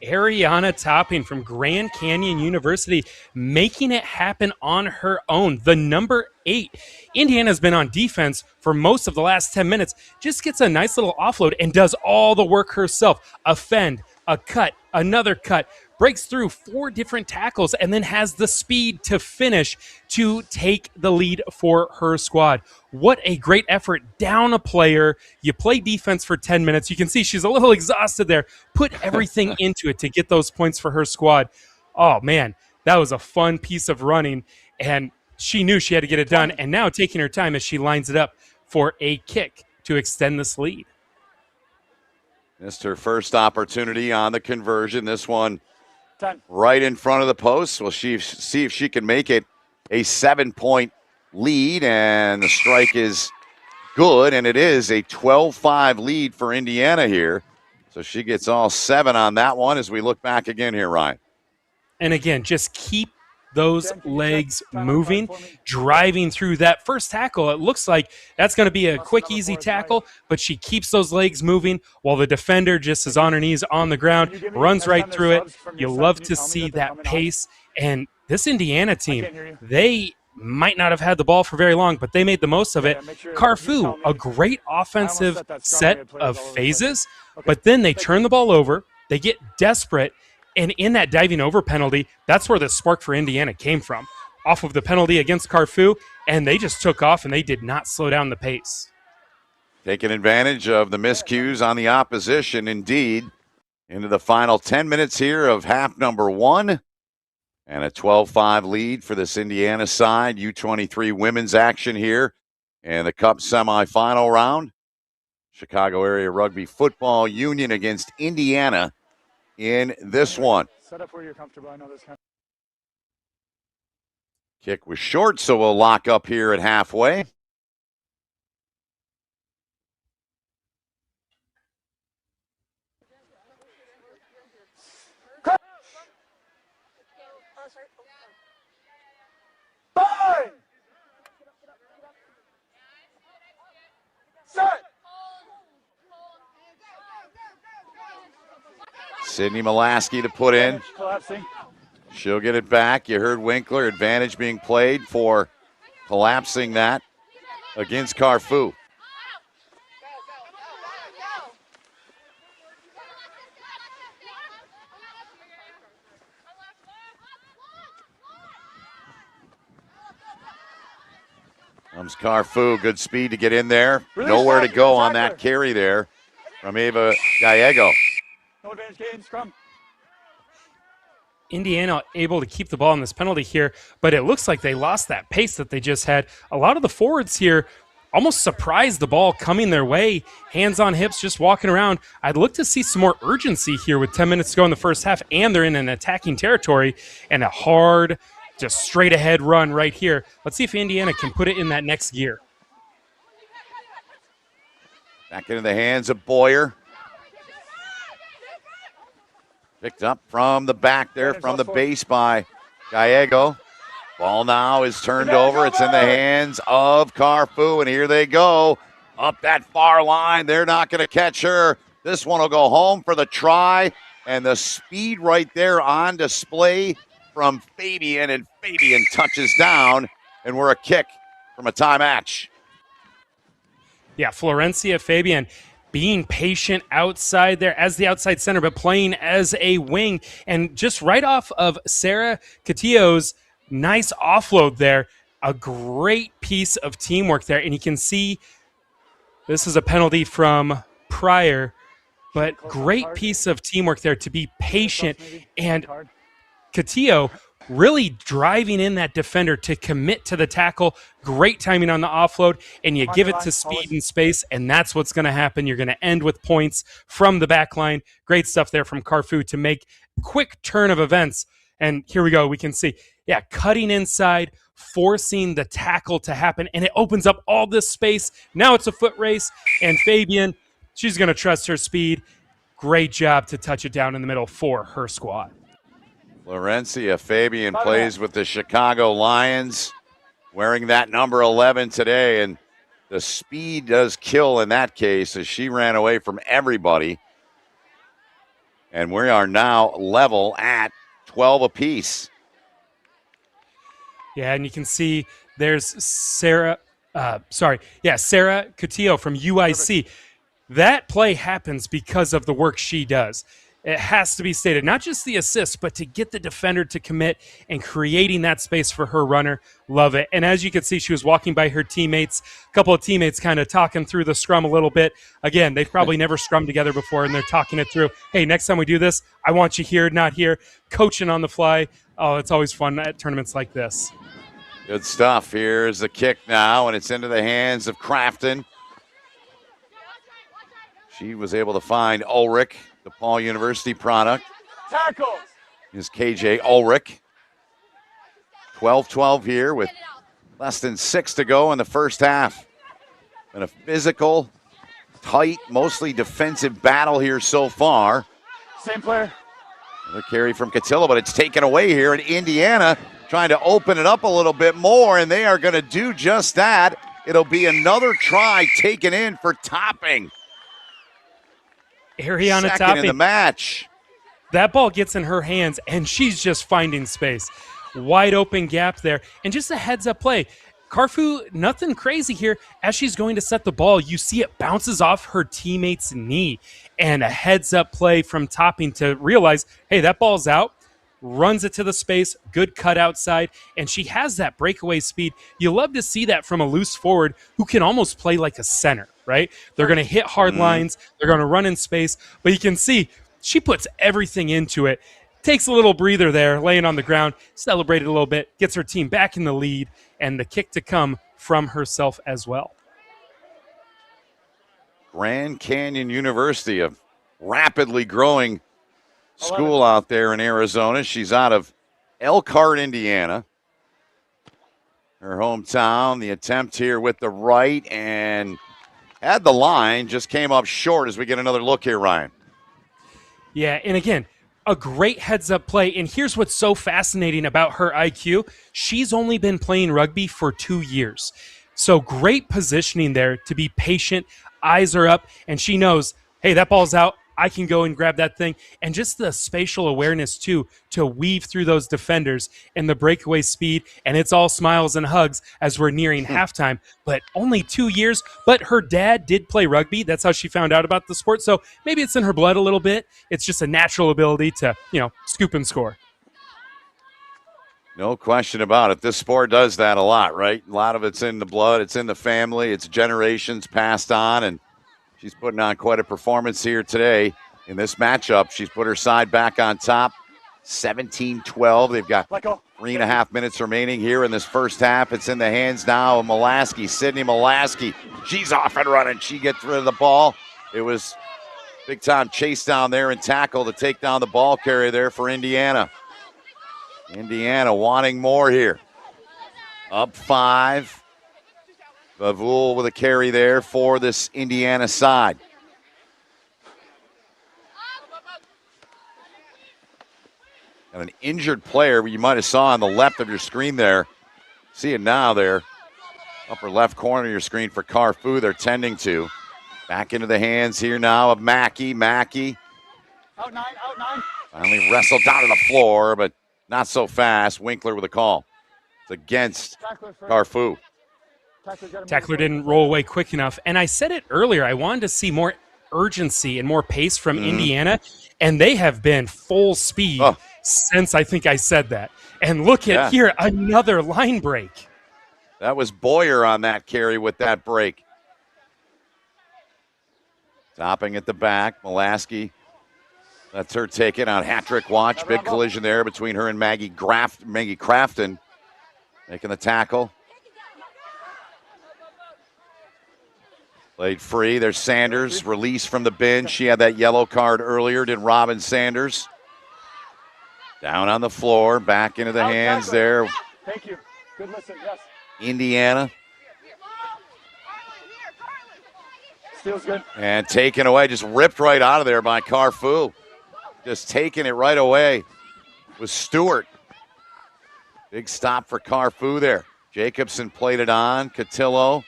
Ariana Topping from Grand Canyon University making it happen on her own. The number 8. Indiana's been on defense for most of the last 10 minutes. Just gets a nice little offload and does all the work herself. A fend, a cut, another cut. Breaks through 4 different tackles and then has the speed to finish to take the lead for her squad. What a great effort. Down a player. You play defense for 10 minutes. You can see she's a little exhausted there. Put everything into it to get those points for her squad. Oh, man, that was a fun piece of running, and she knew she had to get it done, and now taking her time as she lines it up for a kick to extend this lead. Missed her first opportunity on the conversion. This one 10. Right in front of the post. We'll see if she can make it a 7-point lead, and the strike is good, and it is a 12-5 lead for Indiana here. So she gets all 7 on that one as we look back again here, Ryan. And again, just keep those legs moving, driving through that first tackle. It looks like that's going to be a quick, easy tackle, but she keeps those legs moving while the defender just is on her knees on the ground, runs right through it. You love to see that pace. And this Indiana team, they might not have had the ball for very long, but they made the most of it. CARFU, a great offensive set of phases, but then they turn the ball over, they get desperate, and in that diving over penalty, that's where the spark for Indiana came from. off of the penalty against CARFU, and they just took off and they did not slow down the pace. Taking advantage of the miscues on the opposition, indeed. Into the final 10 minutes here of half number one. And a 12-5 lead for this Indiana side. U23 women's action here in the Cup semifinal round. Chicago Area Rugby Football Union against Indiana in this one. Set up where you're comfortable. I know this kind of. Kick was short, so we'll lock up here at halfway. Fine. Set. Sydney Molaski to put in. Collapsing. She'll get it back. You heard Winkler. Advantage being played for collapsing that against CARFU. Comes CARFU. Good speed to get in there. Nowhere to go on that carry there from Ava Gallego. No advantage gain. Scrum. Indiana able to keep the ball in this penalty here, but it looks like they lost that pace that they just had. A lot of the forwards here almost surprised the ball coming their way, hands on hips, just walking around. I'd look to see some more urgency here with 10 minutes to go in the first half, and they're in an attacking territory and a hard, just straight ahead run right here. Let's see if Indiana can put it in that next gear. Back into the hands of Boyer. Picked up from the back there, from the base by Gallego. Ball now is turned over. It's in the hands of CARFU, and here they go. Up that far line. They're not going to catch her. This one will go home for the try, and the speed right there on display from Fabian, and Fabian touches down, and we're a kick from a tie match. Yeah, Florencia Fabian being patient outside there as the outside center, but playing as a wing. And just right off of Sarah Catillo's nice offload there, a great piece of teamwork there. And you can see this is a penalty from Pryor, but great piece of teamwork there to be patient. And Catillo really driving in that defender to commit to the tackle. Great timing on the offload, and you give it to speed and space, and that's what's going to happen. You're going to end with points from the back line. Great stuff there from CARFU to make quick turn of events. And here we go. We can see, yeah, cutting inside, forcing the tackle to happen, and it opens up all this space. Now it's a foot race, and Fabian, she's going to trust her speed. Great job to touch it down in the middle for her squad. Florencia Fabian plays with the Chicago Lions, wearing that number 11 today, and the speed does kill in that case as she ran away from everybody. And we are now level at 12 apiece. Yeah, and you can see there's Sarah Catillo from UIC. That play happens because of the work she does. It has to be stated, not just the assist, but to get the defender to commit and creating that space for her runner. Love it. And as you can see, she was walking by her teammates, a couple of teammates kind of talking through the scrum a little bit. Again, they've probably never scrummed together before, and they're talking it through. Hey, next time we do this, I want you here, not here. Coaching on the fly. Oh, it's always fun at tournaments like this. Good stuff. Here's the kick now, and it's into the hands of Crafton. She was able to find Ulrich, the Paul University product. Tackle. Is KJ Ulrich. 12-12 here with less than 6 to go in the first half. And a physical, tight, mostly defensive battle here so far. Same player. Another carry from Catillo, but it's taken away here. And Indiana trying to open it up a little bit more, and they are going to do just that. It'll be another try taken in for Topping. Ariana Second Topping in the match. That ball gets in her hands, and she's just finding space. Wide open gap there. And just a heads-up play. CARFU, nothing crazy here. As she's going to set the ball, you see it bounces off her teammate's knee. And a heads-up play from Topping to realize, hey, that ball's out. runs it to the space, good cut outside, and she has that breakaway speed. You love to see that from a loose forward who can almost play like a center, right? They're going to hit hard lines, they're going to run in space, but you can see she puts everything into it. Takes a little breather there, laying on the ground, celebrated a little bit, gets her team back in the lead, and the kick to come from herself as well. Grand Canyon University, a rapidly growing school out there in Arizona. She's out of Elkhart, Indiana, her hometown. The attempt here with the right and had the line, just came up short as we get another look here, Ryan. Yeah, and again, a great heads-up play. And here's what's so fascinating about her IQ. She's only been playing rugby for 2 years. So great positioning there to be patient, eyes are up, and she knows, hey, that ball's out. I can go and grab that thing. And just the spatial awareness, too, to weave through those defenders and the breakaway speed. And it's all smiles and hugs as we're nearing halftime. But only 2 years. But her dad did play rugby. That's how she found out about the sport. So maybe it's in her blood a little bit. It's just a natural ability to, scoop and score. No question about it. This sport does that a lot, right? A lot of it's in the blood. It's in the family. It's generations passed on, and she's putting on quite a performance here today in this matchup. She's put her side back on top, 17-12. They've got 3.5 minutes remaining here in this first half. It's in the hands now of Molaski, Sydney Molaski. She's off and running. She gets rid of the ball. It was big-time chase down there and tackle to take down the ball carrier there for Indiana. Indiana wanting more here. Up 5. Bavul with a carry there for this Indiana side. And an injured player you might have saw on the left of your screen there. See it now there. Upper left corner of your screen for CARFU. They're tending to. Back into the hands here now of Mackey. Mackey. Out 9. Finally wrestled down to the floor, but not so fast. Winkler with a call. It's against CARFU. Tackler didn't roll away quick enough. And I said it earlier, I wanted to see more urgency and more pace from Indiana, and they have been full speed since I think I said that. And look at here, another line break. That was Boyer on that carry with that break. Topping at the back, Molaski lets her take it on hat-trick watch. Big collision there between her and Maggie Crafton making the tackle. Played free. There's Sanders, released from the bench. She had that yellow card earlier, did Robin Sanders. Down on the floor, back into the hands there. Thank you. Good listen, yes. Indiana. Steel's good. And taken away, just ripped right out of there by CARFU. Just taking it right away with Stewart. Big stop for CARFU there. Jacobson played it on. Cotillo.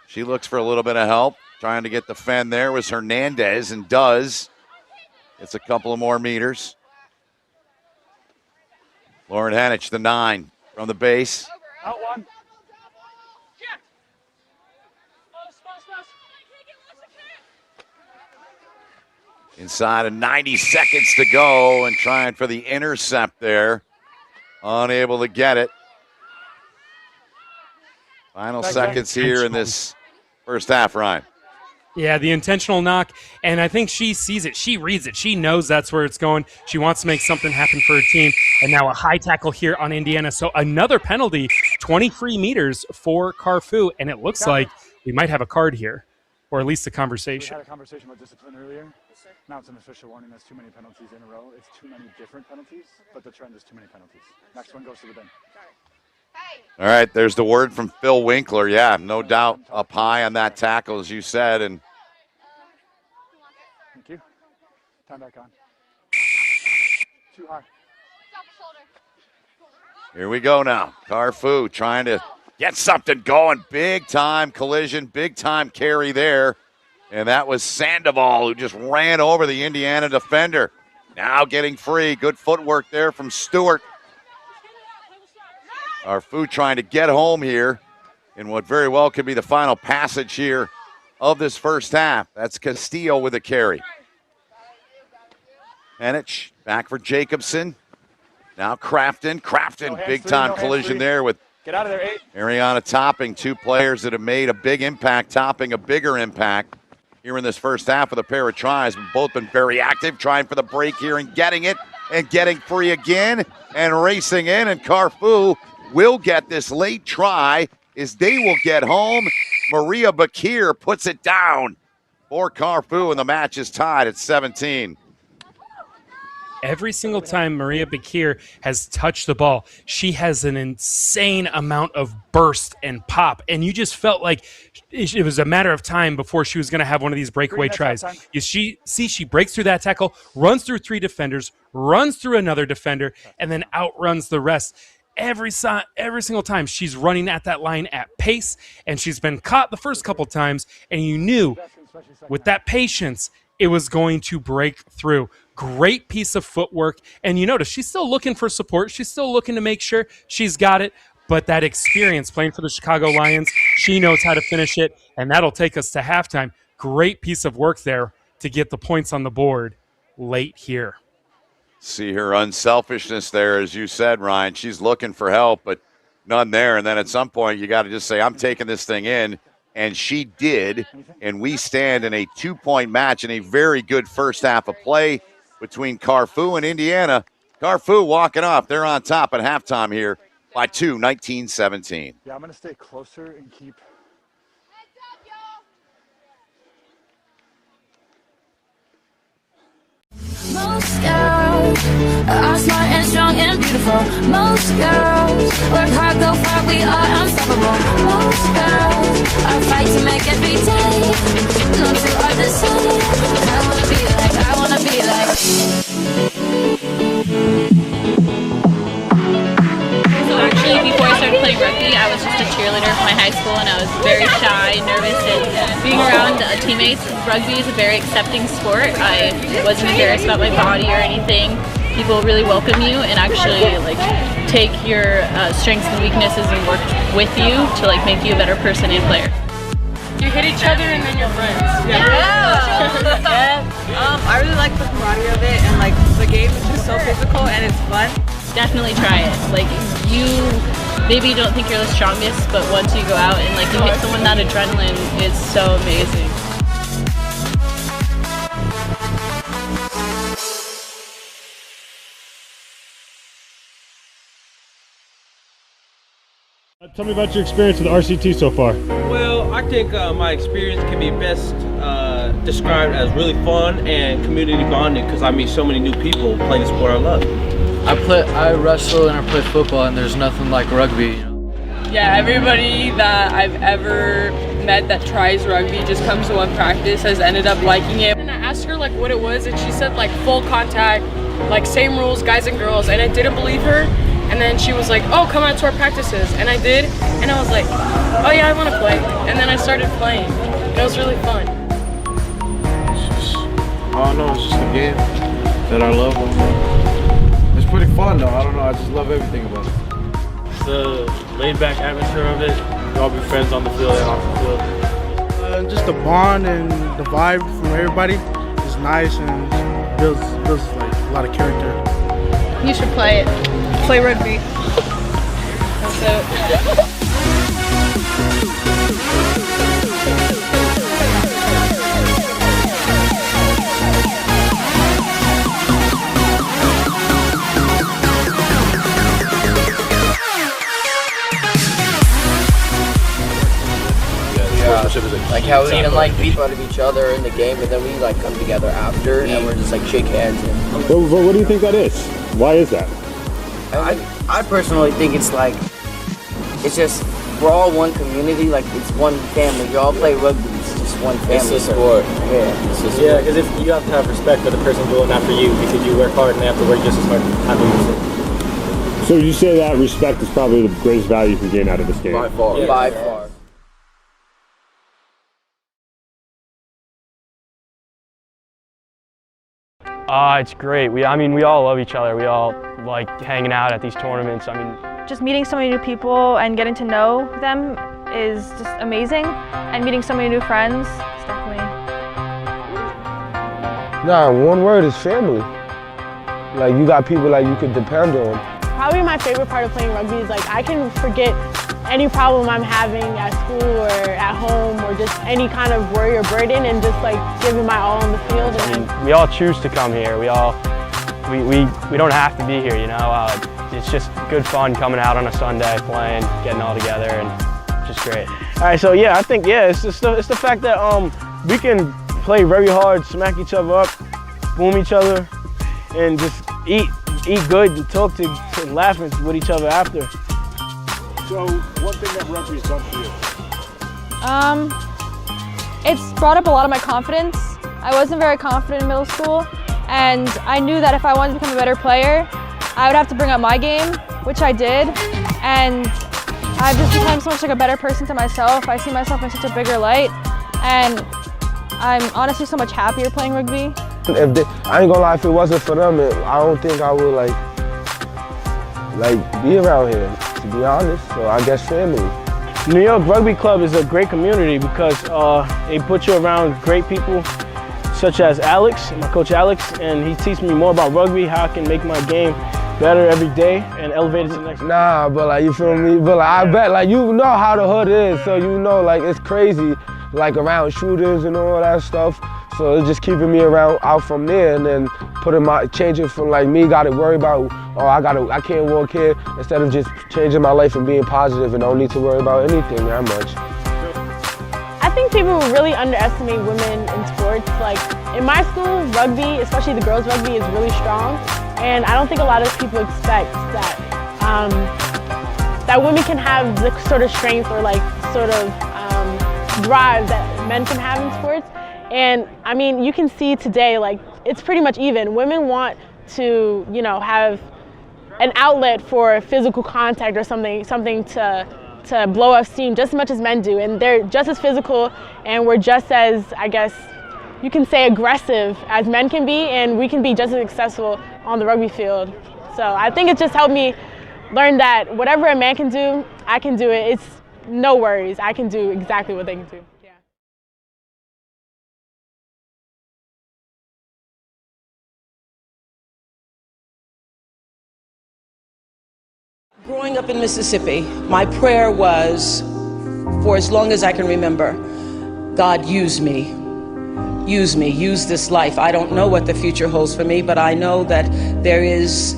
She looks for a little bit of help. Trying to get the fend there was Hernandez, and does. It's a couple of more meters. Lauren Hanich, the 9 from the base. Out 1. Inside of 90 seconds to go, and trying for the intercept there. Unable to get it. Final seconds here in this first half, Ryan. Yeah, the intentional knock, and I think she sees it. She reads it. She knows that's where it's going. She wants to make something happen for her team, and now a high tackle here on Indiana. So another penalty, 23 meters for CARFU, and it looks like we might have a card here, or at least a conversation. We had a conversation about discipline earlier. Now it's an official warning. That's too many penalties in a row. It's too many different penalties, but the trend is too many penalties. Next one goes to the bin. All right, there's the word from Phil Winkler. Yeah, no doubt up high on that tackle, as you said. And thank you. Time back on. Too high. Here we go now. CARFU trying to get something going. Big time collision, big time carry there. And that was Sandoval, who just ran over the Indiana defender. Now getting free. Good footwork there from Stewart. CARFU trying to get home here in what very well could be the final passage here of this first half. That's Castillo with a carry. Henich back for Jacobson. Now Crafton, hands big three, time no hands collision three. there with Get out of there, 8. Ariana Topping, two players that have made a big impact, Topping a bigger impact here in this first half with a pair of tries. Both been very active, trying for the break here and getting free again and racing in. And CARFU will get this late try as they will get home. Maria Bakir puts it down for CARFU, and the match is tied at 17. Every single time Maria Bakir has touched the ball, she has an insane amount of burst and pop. And you just felt like it was a matter of time before she was going to have one of these breakaway tries. She breaks through that tackle, runs through 3 defenders, runs through another defender, and then outruns the rest. Every single time she's running at that line at pace, and she's been caught the first couple times, and you knew with that patience, it was going to break through. Great piece of footwork. And you notice she's still looking for support. She's still looking to make sure she's got it. But that experience playing for the Chicago Lions, she knows how to finish it. And that'll take us to halftime. Great piece of work there to get the points on the board late here. See her unselfishness there, as you said, Ryan. She's looking for help, but none there. And then at some point, you got to just say, I'm taking this thing in. And she did. And we stand in a 2-point match in a very good first half of play between CARFU and Indiana. CARFU walking off. They're on top at halftime here by 2, 19-17. Yeah, I'm going to stay closer and keep. Most girls are smart and strong and beautiful. Most girls work hard, go far, we are unstoppable. Most girls are fight to make every day. No two are the same. I wanna be like. So actually, before I started playing rugby, I was just a cheerleader for my high school, and I was very shy, nervous, and being around teammates. Rugby is a very accepting sport. I wasn't embarrassed about my body or anything. People really welcome you and actually take your strengths and weaknesses and work with you to make you a better person and player. You hit each other and then you're friends. Yeah. I really like the camaraderie of it, and the game is just so physical and it's fun. Definitely try it. You maybe don't think you're the strongest, but once you go out and you hit someone, that adrenaline is so amazing. Tell me about your experience with RCT so far. Well, I think my experience can be best described as really fun and community bonding because I meet so many new people playing the sport I love. I wrestle and I play football, and there's nothing like rugby. Yeah, everybody that I've ever met that tries rugby just comes to one practice has ended up liking it. And I asked her what it was, and she said full contact, same rules, guys and girls, and I didn't believe her. And then she was like, oh, come out to our practices. And I did, and I was like, oh yeah, I want to play. And then I started playing. It was really fun. I don't know, it's just a game that I love. It's pretty fun though, I don't know, I just love everything about it. It's the laid-back atmosphere of it. We all be friends on the field and off the field. Just the bond and the vibe from everybody is nice and builds a lot of character. You should play it. Play rugby. That's it. How we can beat out of each other in the game, but then we come together after and we're just shake hands. What do you think that is? Why is that? I personally think it's just we're all one community, it's one family. You all play rugby, it's just one family. It's a sport. Yeah, because if you have to have respect for the person going after you because you work hard and they have to work just as hard after you. So you say that respect is probably the greatest value you can gain out of this game? By far. Yeah. By far. It's great. We all love each other. We all like hanging out at these tournaments. Just meeting so many new people and getting to know them is just amazing. And meeting so many new friends is definitely... One word is family. Like, you got people like you could depend on. Probably my favorite part of playing rugby is like I can forget any problem I'm having at school or at home or just any kind of worry or burden and just like giving my all on the field. And we all choose to come here. We don't have to be here, you know. It's just good fun coming out on a Sunday, playing, getting all together, and just great. All right, so yeah, I think it's the fact that we can play very hard, smack each other up, boom each other, and just eat good and talk to and laugh with each other after. So, one thing that rugby's done for you? It's brought up a lot of my confidence. I wasn't very confident in middle school, and I knew that if I wanted to become a better player, I would have to bring up my game, which I did, and I've just become so much like a better person to myself. I see myself in such a bigger light, and I'm honestly so much happier playing rugby. I ain't gonna lie, if it wasn't for them, I don't think I would like be around here, to be honest. So I guess family. New York Rugby Club is a great community because they put you around great people such as Alex, my coach Alex, and he teaches me more about rugby, how I can make my game better every day and elevate it to the next. Nah, but like, you feel me? But like, I bet like you know how the hood is, so you know like it's crazy, like around shooters and all that stuff. So it's just keeping me out from there, and then changing from like me gotta worry about, oh I can't walk here, instead of just changing my life and being positive and don't need to worry about anything that much. I think people really underestimate women in sports. Like in my school, rugby, especially the girls' rugby, is really strong, and I don't think a lot of people expect that that women can have the sort of strength or like sort of drive that men can have in sports. And I mean, you can see today, like it's pretty much even. Women want to, you know, have an outlet for physical contact or something to blow off steam just as much as men do, and they're just as physical, and we're just as, I guess, you can say aggressive as men can be, and we can be just as successful on the rugby field. So I think it just helped me learn that whatever a man can do, I can do it. It's no worries. I can do exactly what they can do. Growing up in Mississippi, my prayer was, for as long as I can remember, God, use me. Use me, use this life. I don't know what the future holds for me, but I know that there is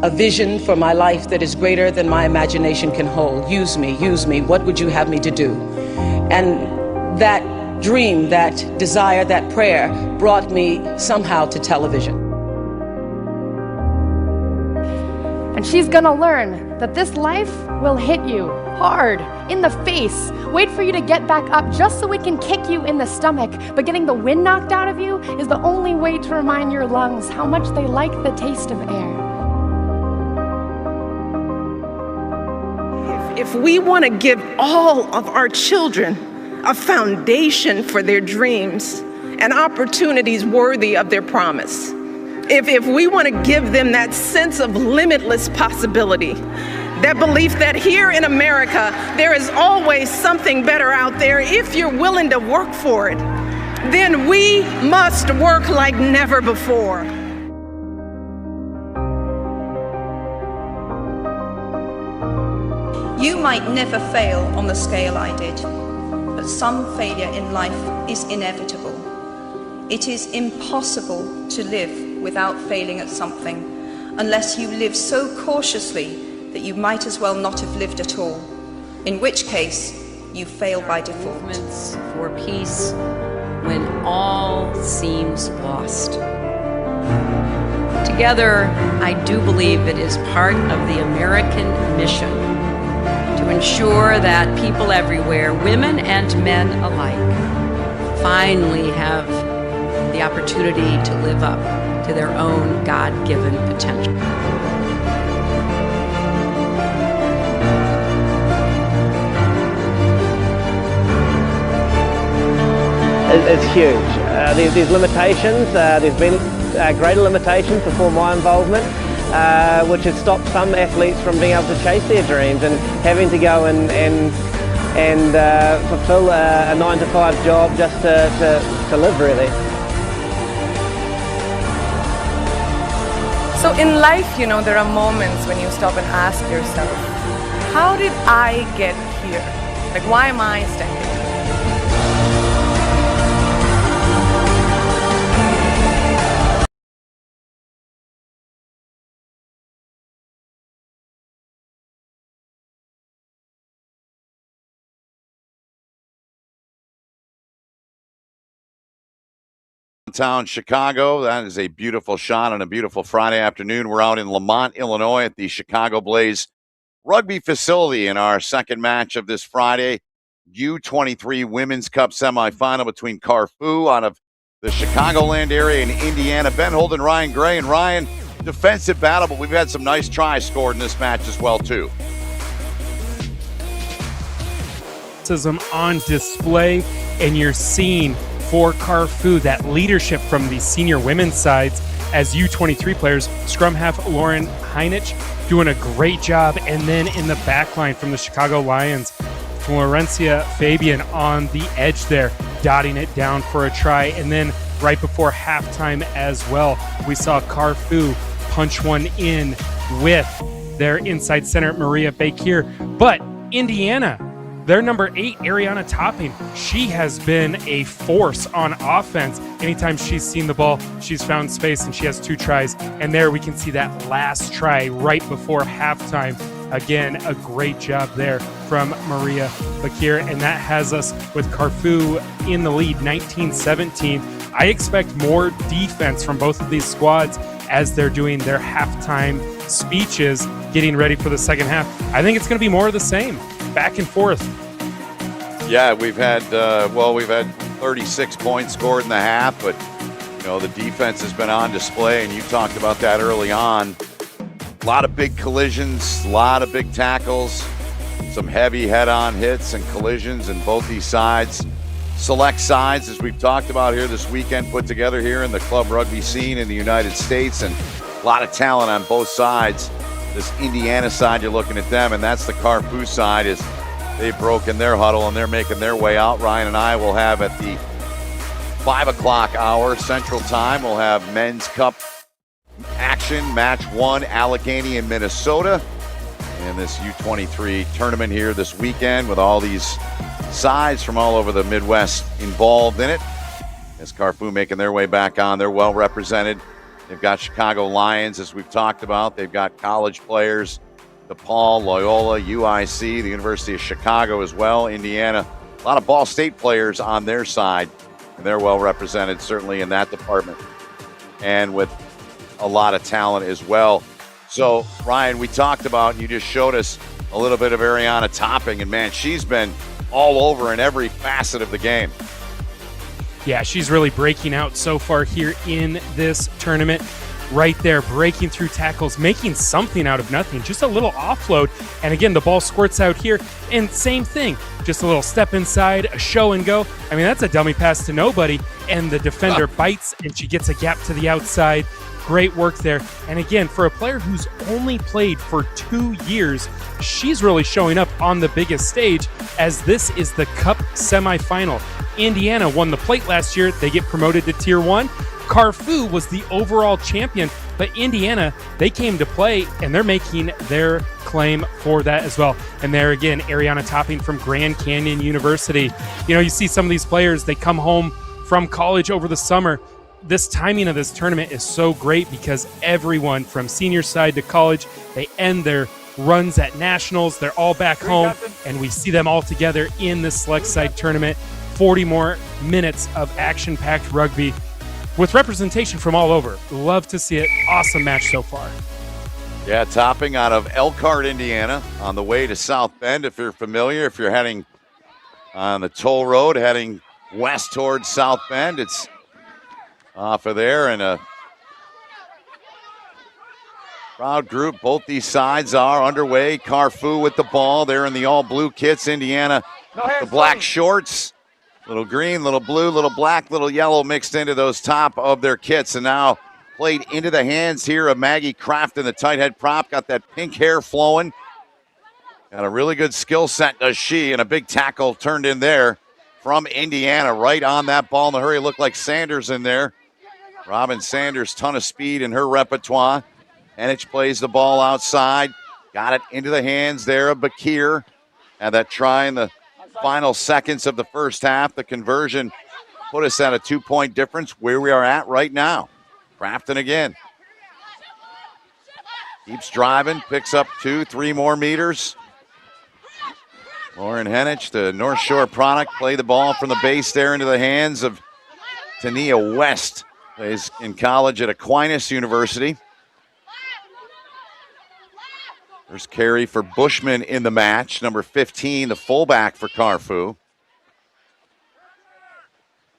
a vision for my life that is greater than my imagination can hold. Use me, use me. What would you have me to do? And that dream, that desire, that prayer brought me somehow to television. And she's gonna learn that this life will hit you hard in the face, wait for you to get back up just so it can kick you in the stomach. But getting the wind knocked out of you is the only way to remind your lungs how much they like the taste of air. If we want to give all of our children a foundation for their dreams and opportunities worthy of their promise, if we want to give them that sense of limitless possibility, that belief that here in America, there is always something better out there if you're willing to work for it, then we must work like never before. You might never fail on the scale I did, but some failure in life is inevitable. It is impossible to live without failing at something, unless you live so cautiously that you might as well not have lived at all, in which case you fail by default. Movements for peace when all seems lost. Together, I do believe it is part of the American mission to ensure that people everywhere, women and men alike, finally have the opportunity to live up to their own God-given potential. It's huge. These limitations, there's been greater limitations before my involvement, which has stopped some athletes from being able to chase their dreams and having to go and fulfill a 9-to-5 job just to live, really. So in life, you know, there are moments when you stop and ask yourself, how did I get here? Like, why am I standing here? Downtown Chicago. That is a beautiful shot on a beautiful Friday afternoon. We're out in Lamont, Illinois at the Chicago Blaze Rugby facility in our second match of this Friday. U23 Women's Cup semifinal between CARFU out of the Chicagoland area and Indiana. Ben Holden, Ryan Gray, and Ryan, defensive battle, but we've had some nice tries scored in this match as well, too. On display, and you're seeing for CARFU that leadership from the senior women's sides as U23 players. Scrum half Lauren Heinich doing a great job, and then in the back line from the Chicago Lions, Florencia Fabian on the edge there, dotting it down for a try. And then right before halftime as well, we saw CARFU punch one in with their inside center Maria Bakir. But Indiana, their number 8, Ariana Topping, she has been a force on offense. Anytime she's seen the ball, she's found space, and she has 2 tries. And there we can see that last try right before halftime. Again, a great job there from Maria Bakir, and that has us with CARFU in the lead, 19-17. I expect more defense from both of these squads as they're doing their halftime speeches, getting ready for the second half. I think it's going to be more of the same. Back and forth. Yeah, we've had 36 points scored in the half, but you know, the defense has been on display, and you talked about that early on. A lot of big collisions, a lot of big tackles, some heavy head-on hits and collisions in both these sides. Select sides, as we've talked about here this weekend, put together here in the club rugby scene in the United States, and a lot of talent on both sides. This Indiana side, you're looking at them, and that's the CARFU side. Is they've broken their huddle and they're making their way out. Ryan and I will have at the 5 o'clock hour Central Time, we'll have Men's Cup action, match 1, Allegheny in Minnesota, and this U23 tournament here this weekend with all these sides from all over the Midwest involved in it. As CARFU making their way back on, they're well represented. They've got Chicago Lions, as we've talked about. They've got college players, DePaul, Loyola, UIC, the University of Chicago as well, Indiana. A lot of Ball State players on their side, and they're well represented certainly in that department, and with a lot of talent as well. So, Ryan, we talked about, and you just showed us a little bit of Ariana Topping, and man, she's been all over in every facet of the game. Yeah, she's really breaking out so far here in this tournament. Right there, breaking through tackles, making something out of nothing. Just a little offload, and again, the ball squirts out here, and same thing. Just a little step inside, a show and go. I mean, that's a dummy pass to nobody, and the defender bites, and she gets a gap to the outside. Great work there. And again, for a player who's only played for 2 years, she's really showing up on the biggest stage, as this is the Cup semifinal. Indiana won the plate last year. They get promoted to Tier 1. CARFU was the overall champion, but Indiana, they came to play, and they're making their claim for that as well. And there again, Ariana Topping from Grand Canyon University. You know, you see some of these players, they come home from college over the summer. This timing of this tournament is so great because everyone from senior side to college, they end their runs at nationals. They're all back home, and we see them all together in this select side tournament. 40 more minutes of action-packed rugby with representation from all over. Love to see it. Awesome match so far. Yeah, Topping out of Elkhart, Indiana, on the way to South Bend. If you're familiar, if you're heading on the toll road, heading west towards South Bend, it's off of there, and a crowd group. Both these sides are underway. CARFU with the ball. They're in the all-blue kits. Indiana, the black shorts. Little green, little blue, little black, little yellow mixed into those top of their kits. And now played into the hands here of Maggie Crafton, the tight head prop. Got that pink hair flowing. Got a really good skill set, does she, and a big tackle turned in there from Indiana. Right on that ball in the hurry. Looked like Sanders in there. Robin Sanders, ton of speed in her repertoire. Henich plays the ball outside. Got it into the hands there of Bakir. Had that try in the final seconds of the first half. The conversion put us at a 2-point difference where we are at right now. Crafton again. Keeps driving, picks up 2-3 more meters. Lauren Henich, the North Shore product, play the ball from the base there into the hands of Tania West. Plays in college at Aquinas University. First carry for Bushman in the match. Number 15, the fullback for CARFU.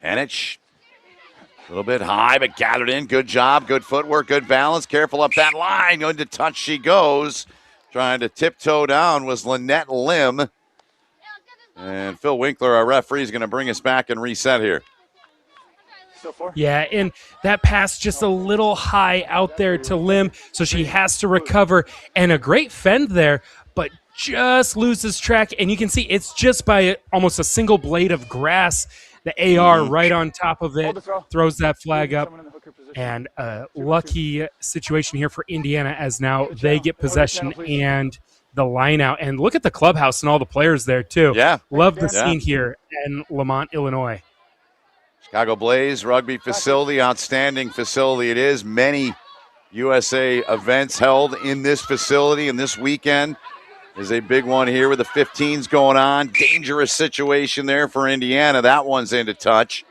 Henich, a little bit high, but gathered in. Good job, good footwork, good balance. Careful up that line. Going to touch she goes. Trying to tiptoe down was Lynette Lim. And Phil Winkler, our referee, is going to bring us back and reset here. Yeah, and that pass just a little high out there to Lim, so she has to recover. And a great fend there, but just loses track. And you can see it's just by almost a single blade of grass. The AR right on top of it throws that flag up. And a lucky situation here for Indiana as now they get possession and the line out. And look at the clubhouse and all the players there, too. Yeah. Love the scene here in Lamont, Illinois. Chicago Blaze rugby facility, outstanding facility it is. Many USA events held in this facility, and this weekend is a big one here with the 15s going on. Dangerous situation there for Indiana. That one's into touch.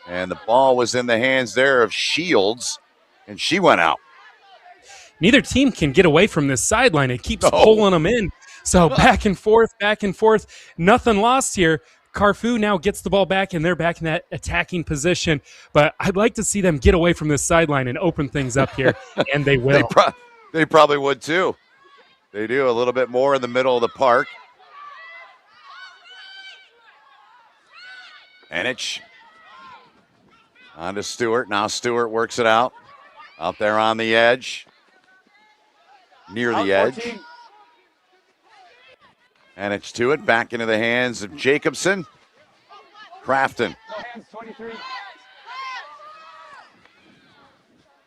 And the ball was in the hands there of Shields, and she went out. Neither team can get away from this sideline. It keeps pulling them in. So back and forth. Nothing lost here. CARFU now gets the ball back, and they're back in that attacking position. But I'd like to see them get away from this sideline and open things up here, and they will. They probably would, too. They do a little bit more in the middle of the park. Henich on to Stewart. Now Stewart works it out there on the edge. Near the edge. Henich to it, back into the hands of Jacobson. Crafton.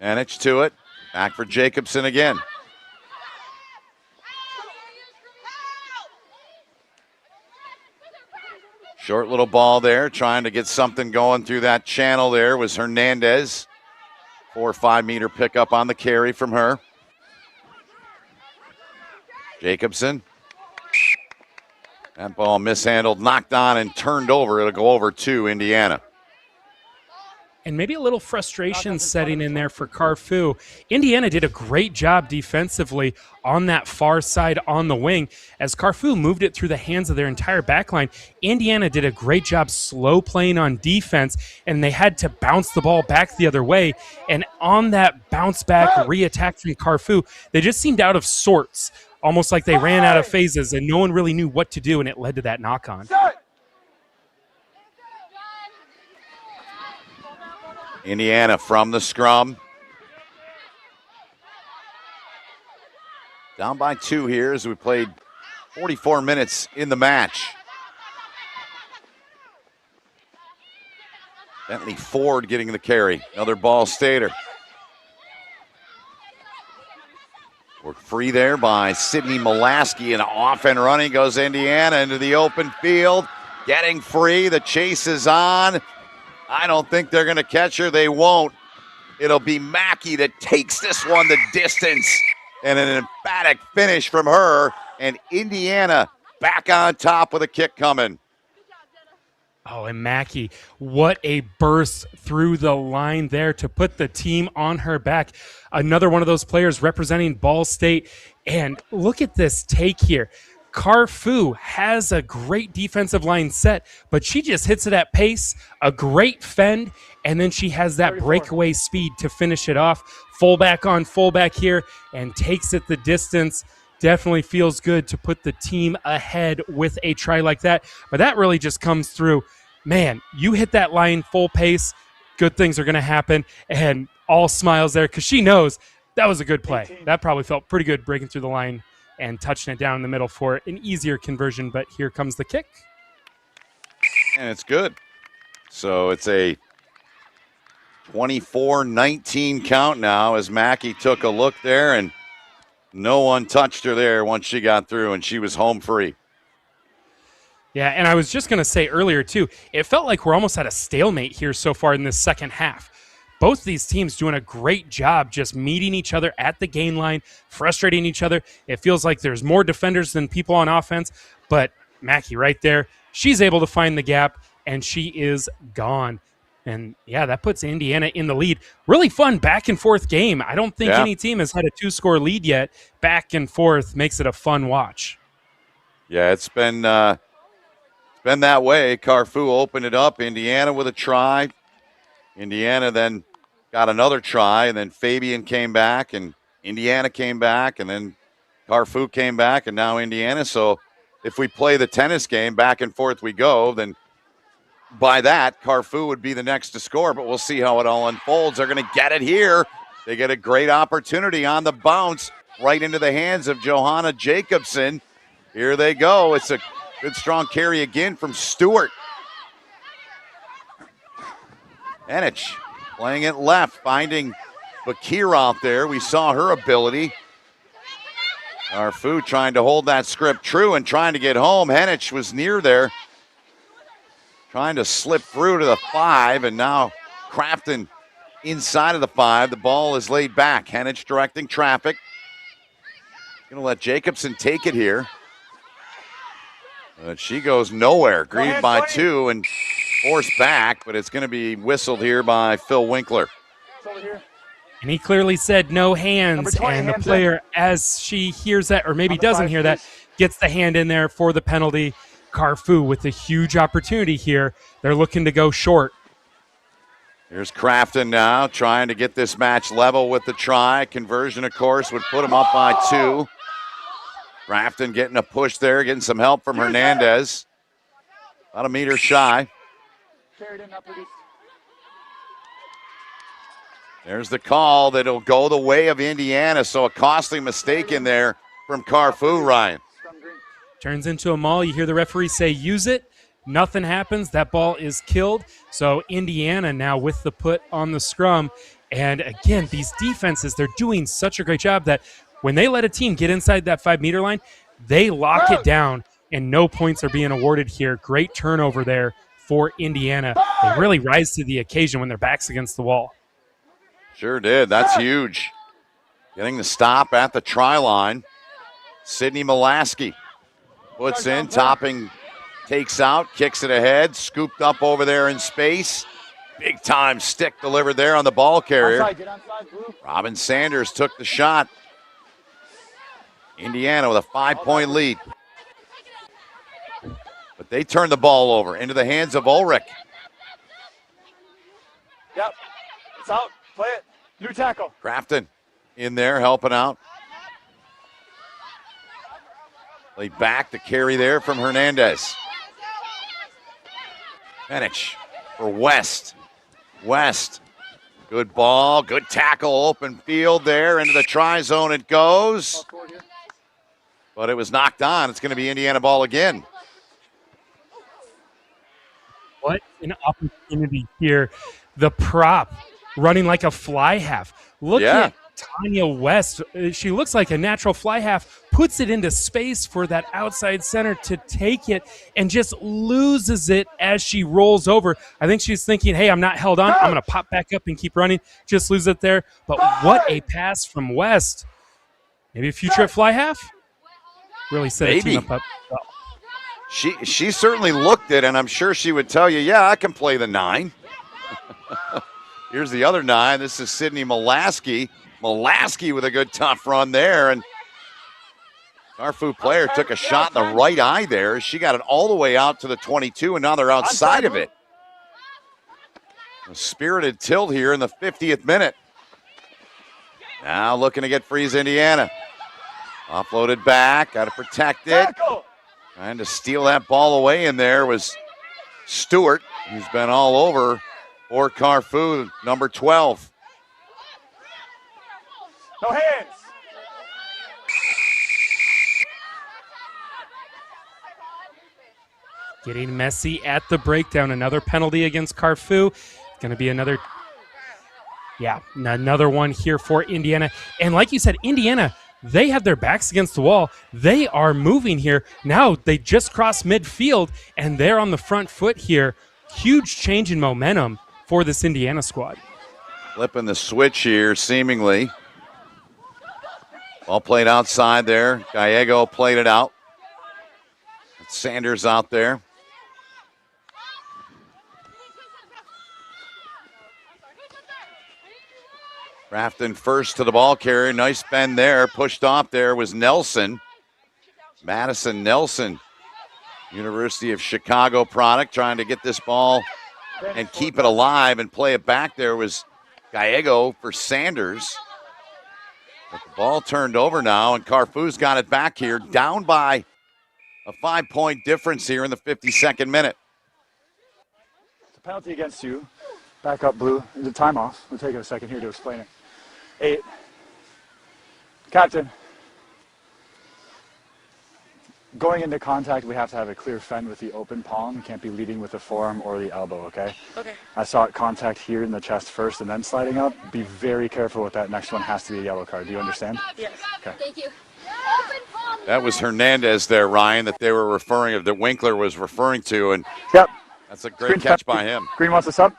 Henich to it, back for Jacobson again. Short little ball there, trying to get something going through that channel there was Hernandez. 4 or 5 meter pickup on the carry from her. Jacobson. That ball mishandled, knocked on, and turned over. It'll go over to Indiana. And maybe a little frustration setting in there for CARFU. Indiana did a great job defensively on that far side on the wing. As CARFU moved it through the hands of their entire backline, Indiana did a great job slow playing on defense, and they had to bounce the ball back the other way. And on that bounce back re-attack from CARFU, they just seemed out of sorts, almost like they ran out of phases, and no one really knew what to do, and it led to that knock-on. Indiana from the scrum. Down by 2 here as we played 44 minutes in the match. Bentley Ford getting the carry. Another ball Stater. Worked free there by Sydney Molaski, and off and running goes Indiana into the open field. Getting free, the chase is on. I don't think they're going to catch her. They won't. It'll be Mackey that takes this one the distance. And an emphatic finish from her. And Indiana back on top with a kick coming. Oh, and Mackey, what a burst through the line there to put the team on her back. Another one of those players representing Ball State. And look at this take here. CARFU has a great defensive line set, but she just hits it at pace, a great fend, and then she has that breakaway speed to finish it off. Fullback on fullback here and takes it the distance. Definitely feels good to put the team ahead with a try like that, but that really just comes through. Man, you hit that line full pace, good things are going to happen, and all smiles there because she knows that was a good play. That probably felt pretty good breaking through the line and touching it down in the middle for an easier conversion, but here comes the kick. And it's good. So it's a 24-19 count now as Mackey took a look there, and no one touched her there once she got through, and she was home free. Yeah, and I was just going to say earlier, too, it felt like we're almost at a stalemate here so far in this second half. Both these teams doing a great job just meeting each other at the gain line, frustrating each other. It feels like there's more defenders than people on offense, but Mackey right there, she's able to find the gap, and she is gone. And, yeah, that puts Indiana in the lead. Really fun back-and-forth game. I don't think any team has had a two-score lead yet. Back and forth makes it a fun watch. Yeah, it's been that way. CARFU opened it up. Indiana with a try. Indiana then got another try, and then Fabian came back, and Indiana came back, and then CARFU came back, and now Indiana. So if we play the tennis game, back and forth we go, then by that, CARFU would be the next to score, but we'll see how it all unfolds. They're going to get it here. They get a great opportunity on the bounce right into the hands of Johanna Jacobson. Here they go. It's a good, strong carry again from Stewart. Enich playing it left, finding Bakir out there. We saw her ability. CARFU trying to hold that script true and trying to get home. Henich was near there, trying to slip through to the 5, and now Crafton inside of the 5. The ball is laid back. Henich directing traffic. Going to let Jacobson take it here. But she goes nowhere. Grieved by 2 and forced back, but it's going to be whistled here by Phil Winkler. And he clearly said no hands, and the player, as she hears that, or maybe doesn't hear that, gets the hand in there for the penalty. CARFU with a huge opportunity here. They're looking to go short. Here's Crafton now trying to get this match level with the try. Conversion, of course, would put him up by 2. Crafton getting a push there, getting some help from Hernandez. About a meter shy. There's the call that'll go the way of Indiana, so a costly mistake in there from CARFU, Ryan. Turns into a maul. You hear the referee say, use it. Nothing happens. That ball is killed. So Indiana now with the put on the scrum. And again, these defenses, they're doing such a great job that when they let a team get inside that 5-meter line, they lock it down, and no points are being awarded here. Great turnover there for Indiana. They really rise to the occasion when their back's against the wall. Sure did. That's huge. Getting the stop at the try line. Sydney Molaski puts in, topping, takes out, kicks it ahead, scooped up over there in space. Big time stick delivered there on the ball carrier. Robin Sanders took the shot. Indiana with a 5-point lead. But they turn the ball over into the hands of Ulrich. Yep, it's out. Play it. New tackle. Crafton in there helping out. Laid back to carry there from Hernandez. Penich for West. West. Good ball, good tackle, open field there. Into the try zone it goes. But it was knocked on. It's going to be Indiana ball again. What an opportunity here. The prop running like a fly half. Look at Tanya West. She looks like a natural fly half, puts it into space for that outside center to take it and just loses it as she rolls over. I think she's thinking, hey, I'm not held on. I'm going to pop back up and keep running. Just lose it there. But what a pass from West. Maybe a future at fly half? Really set a team up well. She certainly looked it, and I'm sure she would tell you, yeah, I can play the 9. Here's the other 9. This is Sydney Molaski. Molaski with a good tough run there, and CARFU player took a shot in the right eye there. She got it all the way out to the 22, and now they're outside of it. A spirited tilt here in the 50th minute. Now looking to get frees Indiana. Offloaded back, got to protect it. Trying to steal that ball away in there was Stewart, who's been all over for CARFU, number 12. No hands. Getting messy at the breakdown. Another penalty against CARFU. It's going to be another Yeah, another one here for Indiana. And like you said, Indiana, they have their backs against the wall. They are moving here. Now they just crossed midfield, and they're on the front foot here. Huge change in momentum for this Indiana squad. Flipping the switch here, seemingly. Ball played outside there. Gallego played it out. Sanders out there. Grafton first to the ball carrier. Nice bend there. Pushed off there was Nelson. Madison Nelson, University of Chicago product, trying to get this ball and keep it alive and play it back. There was Gallego for Sanders. But the ball turned over now, and CARFU's got it back here, down by a 5-point difference here in the 52nd minute. It's a penalty against you. Back up, Blue. The time off. We'll take a second here to explain it. 8. Captain. Going into contact, we have to have a clear fend with the open palm. We can't be leading with the forearm or the elbow, okay? Okay. I saw it contact here in the chest first and then sliding up. Be very careful with that. Next one has to be a yellow card. Do you understand? Yes. Okay. Thank you. That was Hernandez there, Ryan, that they were referring, that Winkler was referring to, and yep, that's a great catch by him. Green wants us up.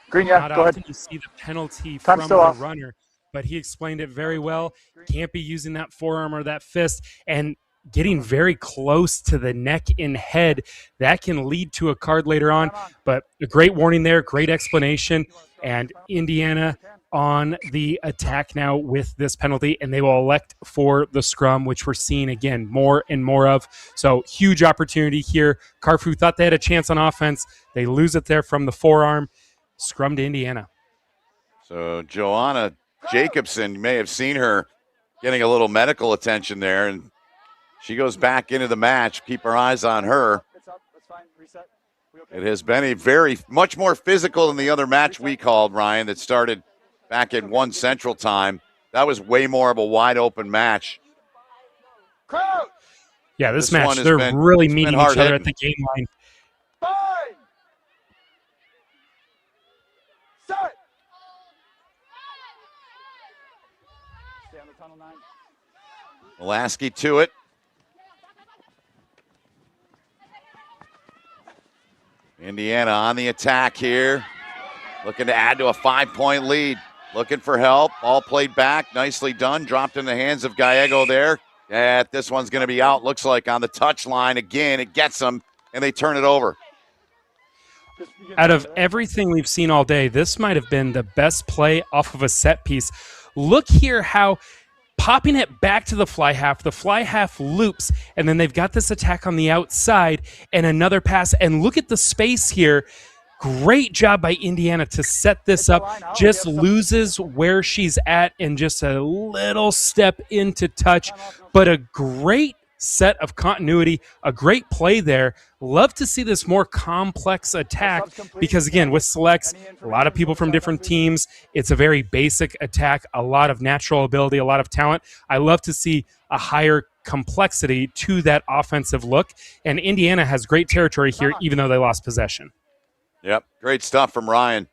Green, yeah, Not go often ahead. you see the penalty Time's from still the off. runner, but he explained it very well. Can't be using that forearm or that fist, and getting very close to the neck and head. That can lead to a card later on, but a great warning there, great explanation, and Indiana on the attack now with this penalty, and they will elect for the scrum, which we're seeing again more and more of. So huge opportunity here. CARFU thought they had a chance on offense. They lose it there from the forearm. Scrum to Indiana. So Joanna Jacobson, you may have seen her getting a little medical attention there, and she goes back into the match. Keep our eyes on her. It has been a very much more physical than the other match we called, Ryan, that started back at 1 Central Time. That was way more of a wide open match. Yeah, this one match, has they're been- really it's been meeting hard each other hitting. at the game line. Lasky to it. Indiana on the attack here. Looking to add to a 5-point lead. Looking for help. All played back. Nicely done. Dropped in the hands of Gallego there. Yeah, this one's going to be out. Looks like on the touch line again. It gets them, and they turn it over. Out of everything we've seen all day, this might have been the best play off of a set piece. Look here how popping it back to the fly half loops, and then they've got this attack on the outside and another pass. And look at the space here. Great job by Indiana to set this up. Just loses where she's at and just a little step into touch, but a great set of continuity, a great play there. Love to see this more complex attack because, again, with selects, a lot of people from different teams. It's a very basic attack, a lot of natural ability, a lot of talent. I love to see a higher complexity to that offensive look, and Indiana has great territory here, even though they lost possession. Yep, great stuff from Ryan.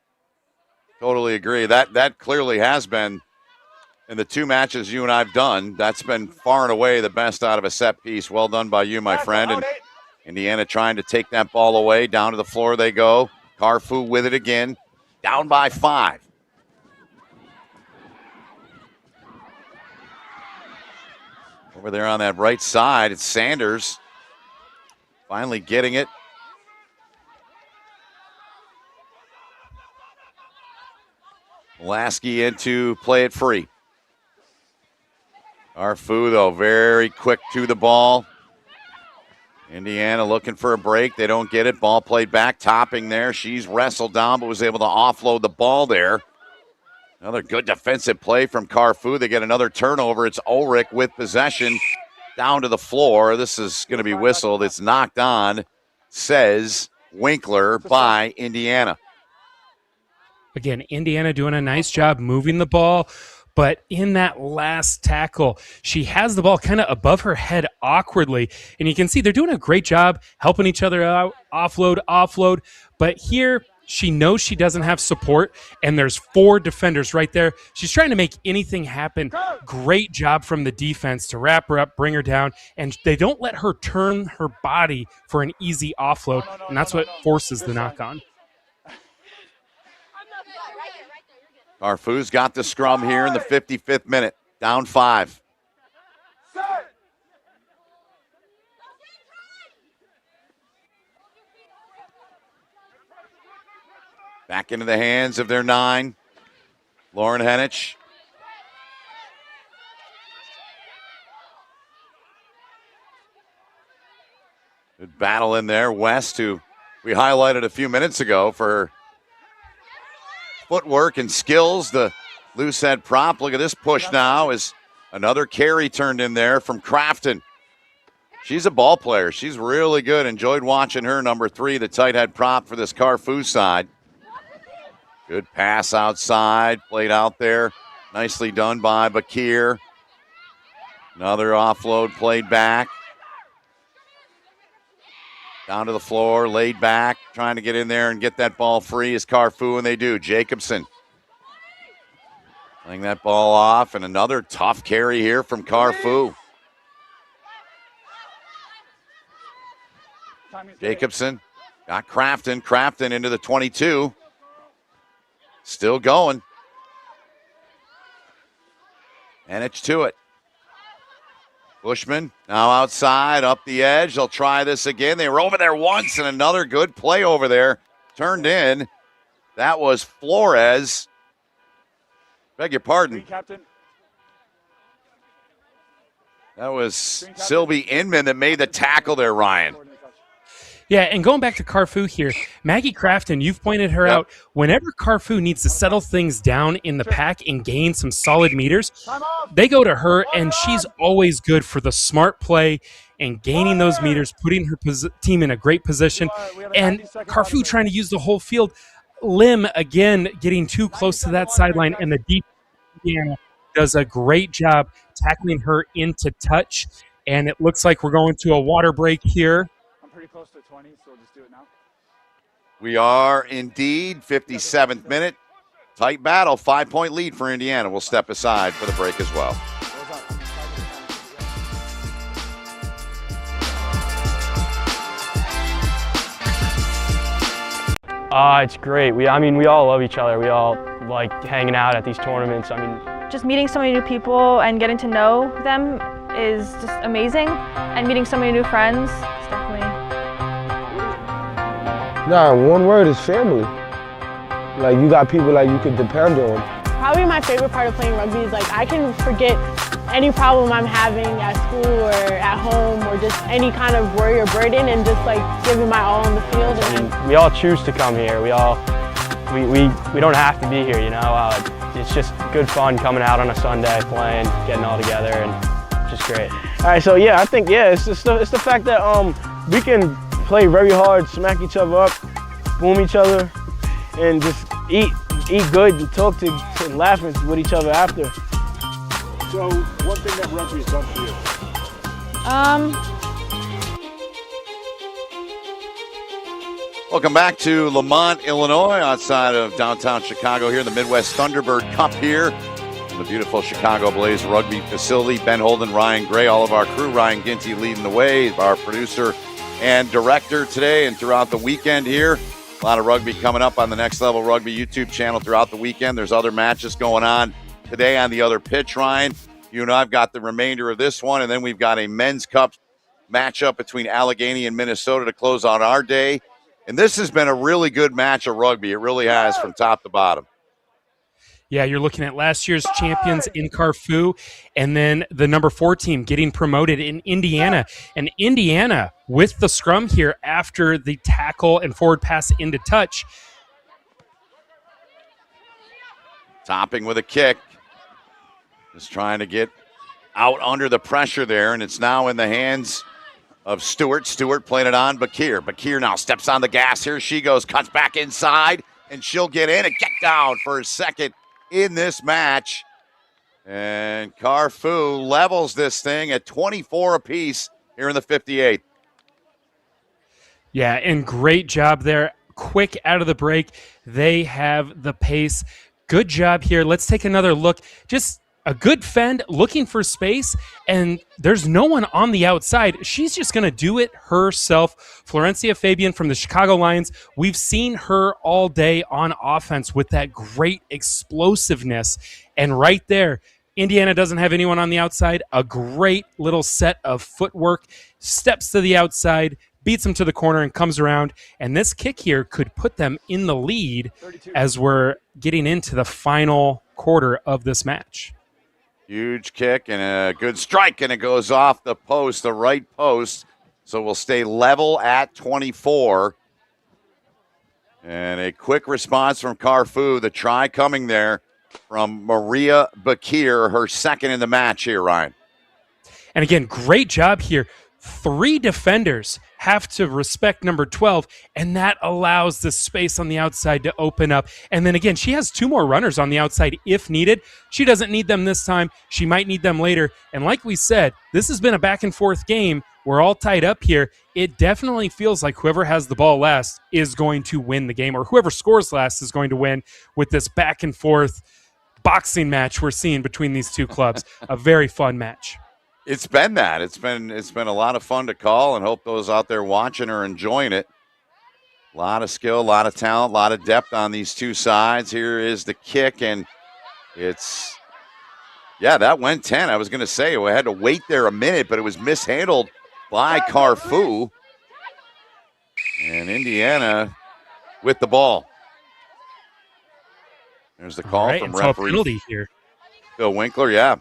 Totally agree. That clearly has been, in the 2 matches you and I've done, that's been far and away the best out of a set piece. Well done by you, my friend. And Indiana trying to take that ball away. Down to the floor they go. CARFU with it again. Down by 5. Over there on that right side, it's Sanders. Finally getting it. Lasky in to play it free. CARFU, though, very quick to the ball. Indiana looking for a break. They don't get it. Ball played back, topping there. She's wrestled down, but was able to offload the ball there. Another good defensive play from CARFU. They get another turnover. It's Ulrich with possession down to the floor. This is going to be whistled. It's knocked on, says Winkler, by Indiana. Again, Indiana doing a nice job moving the ball, but in that last tackle, she has the ball kind of above her head awkwardly, and you can see they're doing a great job helping each other out, offload, but here She knows she doesn't have support, and there's 4 defenders right there. She's trying to make anything happen. Great job from the defense to wrap her up, bring her down, and they don't let her turn her body for an easy offload, and that's what forces the knock on. CARFU's got the scrum here in the 55th minute. Down 5. Back into the hands of their 9. Lauren Henich. Good battle in there. West, who we highlighted a few minutes ago for her footwork and skills. The loose head prop. Look at this push now as another carry turned in there from Crafton. She's a ball player. She's really good. Enjoyed watching her, number 3, the tight head prop for this CARFU side. Good pass outside, played out there. Nicely done by Bakir. Another offload played back. Down to the floor, laid back, trying to get in there and get that ball free is CARFU, and they do. Jacobson playing that ball off, and another tough carry here from CARFU. Jacobson got Crafton. Crafton into the 22. Still going. And it's to it. Bushman now outside, up the edge. They'll try this again. They were over there once, and another good play over there. Turned in. That was Flores. Beg your pardon. That was Sylvie Inman that made the tackle there, Ryan. Yeah, and going back to CARFU here, Maggie Crafton, you've pointed her out. Whenever CARFU needs to settle things down in the pack and gain some solid meters, they go to her, and she's always good for the smart play and gaining those meters, putting her team in a great position. And CARFU trying to use the whole field. Lim, again, getting too close to that sideline, and the deep Indiana does a great job tackling her into touch. And it looks like we're going to a water break here. Pretty close to 20, so we'll just do it now. We are indeed 57th minute. Tight battle, 5-point lead for Indiana. We'll step aside for the break as well. It's great. We all love each other. We all like hanging out at these tournaments. Just meeting so many new people and getting to know them is just amazing. And meeting so many new friends is definitely... Nah, one word is family. Like, you got people like you could depend on. Probably my favorite part of playing rugby is like I can forget any problem I'm having at school or at home or just any kind of worry or burden and just like giving my all on the field. We all choose to come here. We don't have to be here, you know. It's just good fun coming out on a Sunday, playing, getting all together, and just great. All right, so yeah, I think it's the fact that we can play very hard, smack each other up, boom each other, and just eat good and talk to and laugh with each other after. So, one thing that rugby's done for you? Welcome back to Lamont, Illinois, outside of downtown Chicago here in the Midwest Thunderbird Cup here. The beautiful Chicago Blaze Rugby facility. Ben Holden, Ryan Gray, all of our crew. Ryan Ginty leading the way, our producer and director today and throughout the weekend here. A lot of rugby coming up on the Next Level Rugby YouTube channel throughout the weekend. There's other matches going on today on the other pitch, Ryan. You and I've got the remainder of this one, and then we've got a men's cup matchup between Allegheny and Minnesota to close on our day. And this has been a really good match of rugby. It really has from top to bottom. Yeah, you're looking at last year's champions in CARFU, and then the number 4 team getting promoted in Indiana. And Indiana with the scrum here after the tackle and forward pass into touch. Topping with a kick. Just trying to get out under the pressure there, and it's now in the hands of Stewart. Stewart playing it on Bakir. Bakir now steps on the gas. Here she goes, cuts back inside, and she'll get in and get down for a second in this match. And CARFU levels this thing at 24 apiece here in the 58th. Yeah, and great job there. quick out of the break. They have the pace. Good job here. Let's take another look. Just a good fend, looking for space, and there's no one on the outside. She's just going to do it herself. Florencia Fabian from the Chicago Lions, we've seen her all day on offense with that great explosiveness. And right there, Indiana doesn't have anyone on the outside. A great little set of footwork, steps to the outside, beats them to the corner and comes around. And this kick here could put them in the lead 32. As we're getting into the final quarter of this match. Huge kick and a good strike, and it goes off the post, the right post. So we'll stay level at 24. And a quick response from CARFU. The try coming there from Maria Bakir, her second in the match here, Ryan. And again, great job here. 3 defenders have to respect number 12, and that allows the space on the outside to open up. And then again, she has 2 more runners on the outside if needed. She doesn't need them this time. She might need them later. And like we said, this has been a back and forth game. We're all tied up here. It definitely feels like whoever has the ball last is going to win the game, or whoever scores last is going to win with this back and forth boxing match we're seeing between these two clubs. A very fun match. It's been that. It's been a lot of fun to call, and hope those out there watching are enjoying it. A lot of skill, a lot of talent, a lot of depth on these two sides. Here is the kick, and it's, yeah, that went 10. I was going to say, we had to wait there a minute, but it was mishandled by CARFU. And Indiana with the ball. There's the call from referee. Penalty here. Phil Winkler, yeah.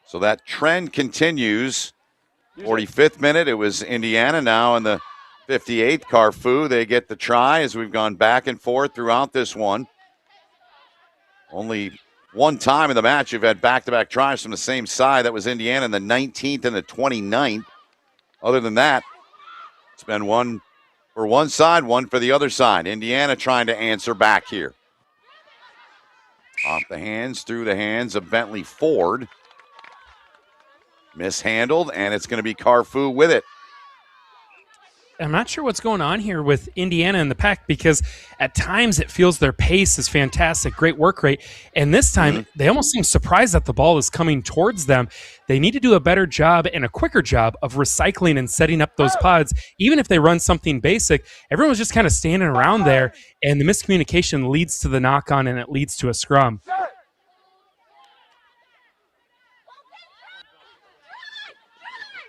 So that trend continues. 45th minute, it was Indiana. Now in the 58th, CARFU, they get the try as we've gone back and forth throughout this one. Only one time in the match you've had back-to-back tries from the same side. That was Indiana in the 19th and the 29th. Other than that, it's been one for one side, one for the other side. Indiana trying to answer back here. Off the hands, through the hands of Bentley Ford. Mishandled, and it's going to be CARFU with it. I'm not sure what's going on here with Indiana in the pack, because at times it feels their pace is fantastic, great work rate, and this time they almost seem surprised that the ball is coming towards them. They need to do a better job and a quicker job of recycling and setting up those pods. Even if they run something basic, everyone's just kind of standing around there, and the miscommunication leads to the knock-on, and it leads to a scrum.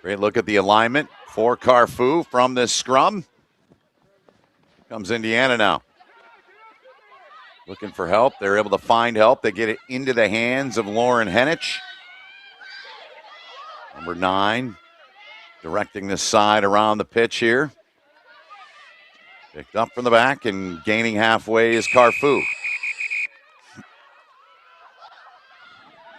Great look at the alignment for CARFU from this scrum. Comes Indiana now. Looking for help. They're able to find help. They get it into the hands of Lauren Henich. Number 9, directing this side around the pitch here. Picked up from the back and gaining halfway is CARFU.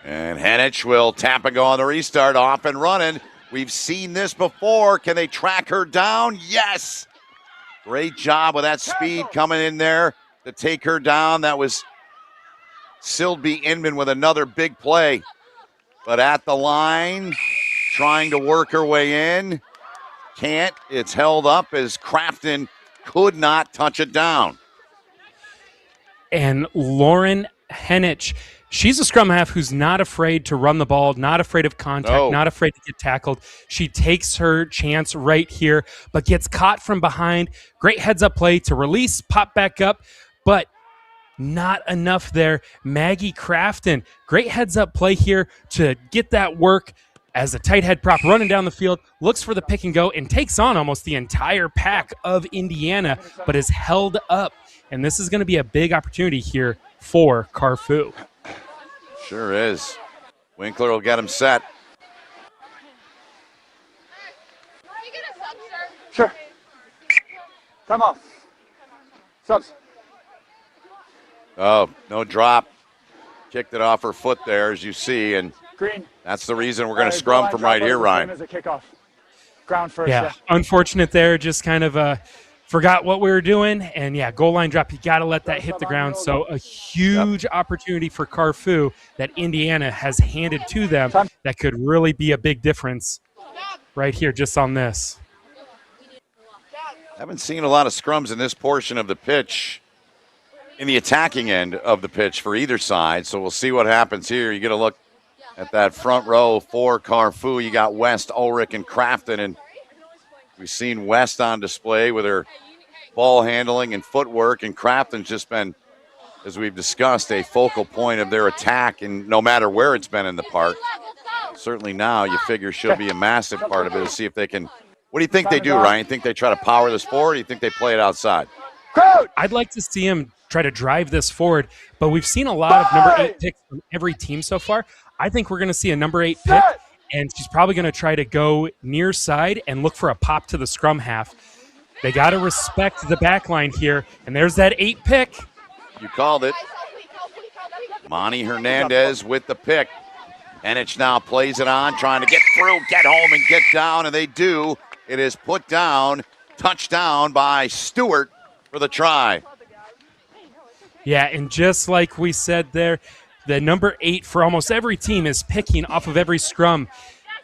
And Henich will tap and go on the restart, off and running. We've seen this before. Can they track her down? Yes. Great job with that speed coming in there to take her down. That was Sylvie Inman with another big play. But at the line, trying to work her way in. Can't. It's held up as Crafton could not touch it down. And Lauren Henich, she's a scrum half who's not afraid to run the ball, not afraid of contact, not afraid to get tackled. She takes her chance right here, but gets caught from behind. Great heads-up play to release, pop back up, but not enough there. Maggie Crafton, great heads-up play here to get that work as a tight head prop running down the field, looks for the pick and go, and takes on almost the entire pack of Indiana, but is held up. And this is going to be a big opportunity here for CARFU. Sure is. Winkler will get him set. Sure. Come on. Subs. Oh, no drop. Kicked it off her foot there, as you see, and Green. That's the reason we're going to scrum from right here, Ryan. As a kickoff. Ground first. Yeah, unfortunate there. Just kind of forgot what we were doing. And yeah, goal line drop, you got to let that hit the ground. So a huge opportunity for CARFU that Indiana has handed to them that could really be a big difference right here just on this. Haven't seen a lot of scrums in this portion of the pitch, in the attacking end of the pitch for either side. So we'll see what happens here. You get a look at that front row for CARFU. You got West, Ulrich, and Crafton. And we've seen West on display with her ball handling and footwork. And Crafton's just been, as we've discussed, a focal point of their attack. And no matter where it's been in the park, certainly now you figure she'll be a massive part of it to see if they can. What do you think they do, Ryan? Think they try to power this forward, or do you think they play it outside? I'd like to see him try to drive this forward, but we've seen a lot of number 8 picks from every team so far. I think we're going to see a number 8 pick, and she's probably going to try to go near side and look for a pop to the scrum half. They got to respect the back line here, and there's that 8 pick. You called it. Monty Hernandez with the pick. Enich now plays it on, trying to get through, get home, and get down, and they do. It is put down, touchdown by Stewart for the try. Yeah, and just like we said there, the number 8 for almost every team is picking off of every scrum.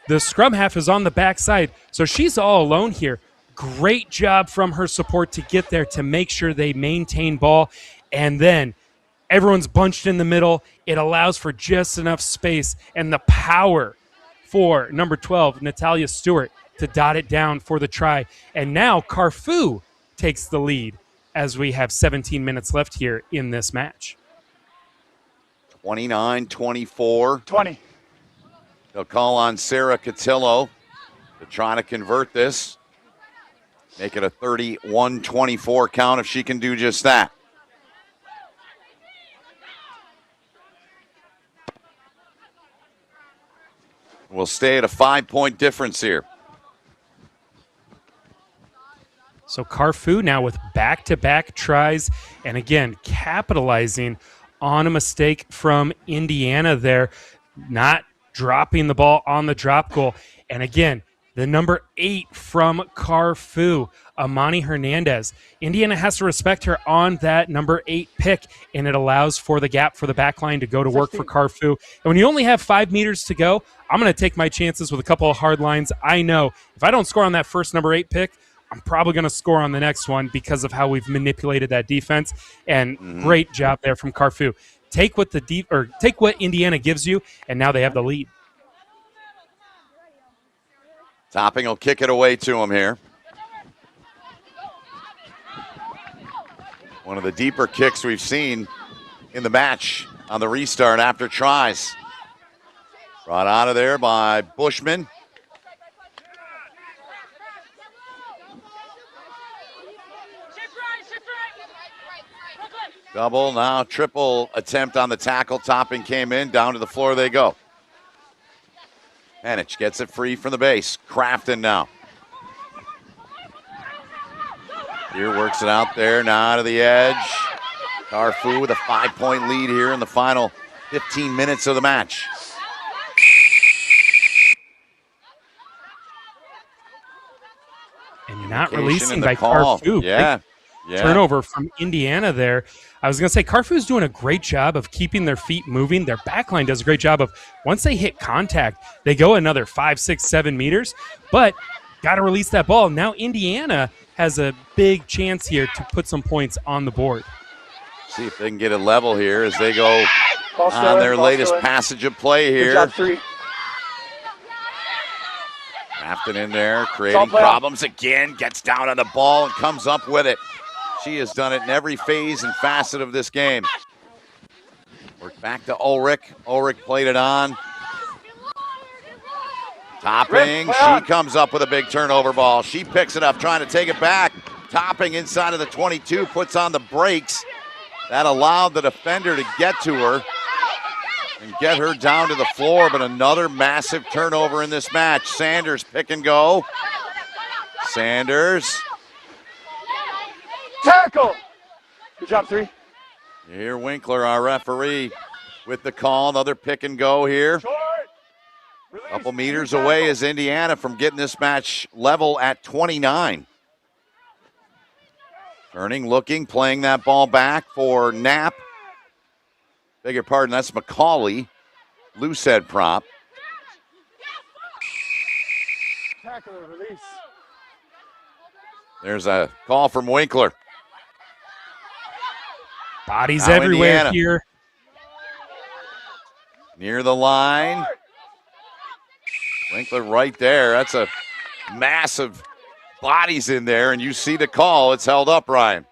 The scrum half is on the backside, so she's all alone here. Great job from her support to get there to make sure they maintain ball, and then everyone's bunched in the middle. It allows for just enough space and the power for number 12, Natalia Stewart, to dot it down for the try. And now CARFU takes the lead as we have 17 minutes left here in this match. 29-24. 20. They'll call on Sarah Cotillo to try to convert this. Make it a 31-24 count if she can do just that. We'll stay at a 5-point difference here. So CARFU now with back-to-back tries, and again, capitalizing on a mistake from Indiana there, not dropping the ball on the drop goal. And again, the number 8 from CARFU, Amani Hernandez. Indiana has to respect her on that number 8 pick, and it allows for the gap for the back line to go to work for CARFU. And when you only have 5 meters to go, I'm going to take my chances with a couple of hard lines. I know if I don't score on that first number 8 pick, I'm probably going to score on the next one because of how we've manipulated that defense. And great job there from CARFU. Take what take what Indiana gives you, and now they have the lead. Topping will kick it away to him here. One of the deeper kicks we've seen in the match on the restart after tries. Brought out of there by Bushman. Double, now triple attempt on the tackle. Topping came in, down to the floor they go. Henich gets it free from the base. Crafton now. Here works it out there, now to the edge. CARFU with a 5-point lead here in the final 15 minutes of the match. And not releasing by CARFU. Yeah. Turnover from Indiana there. I was going to say CARFU's doing a great job of keeping their feet moving. Their backline does a great job of, once they hit contact, they go another 5, 6, 7 meters, but got to release that ball. Now Indiana has a big chance here to put some points on the board. See if they can get it level here as they go on their latest passage of play here. Good job, 3. Crafton in there, creating problems again, gets down on the ball and comes up with it. She has done it in every phase and facet of this game. Work back to Ulrich. Ulrich played it on. Topping, she comes up with a big turnover ball. She picks it up, trying to take it back. Topping inside of the 22, puts on the brakes. That allowed the defender to get to her and get her down to the floor, but another massive turnover in this match. Sanders pick and go. Sanders. Tackle! Good job, 3. Here Winkler, our referee, with the call. Another pick and go here. A couple meters away is Indiana from getting this match level at 29. Turning, looking, playing that ball back for Knapp. Beg your pardon, that's McCauley. Loose head prop. Tackle or release. There's a call from Winkler. Bodies Now everywhere Indiana. here. Near the line. Winkler right there. That's a massive bodies in there, and you see the call. It's held up, Ryan.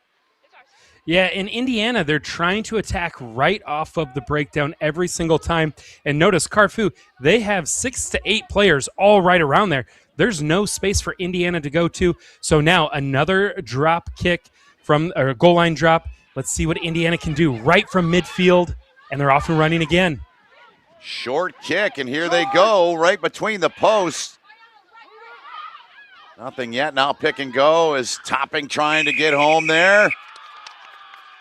Yeah, in Indiana, they're trying to attack right off of the breakdown every single time. And notice, CARFU, they have 6 to 8 players all right around there. There's no space for Indiana to go to. So now another drop kick from a goal line drop. Let's see what Indiana can do right from midfield, and they're off and running again. Short kick, and here they go, right between the posts. Nothing yet. Now pick and go is Topping trying to get home there.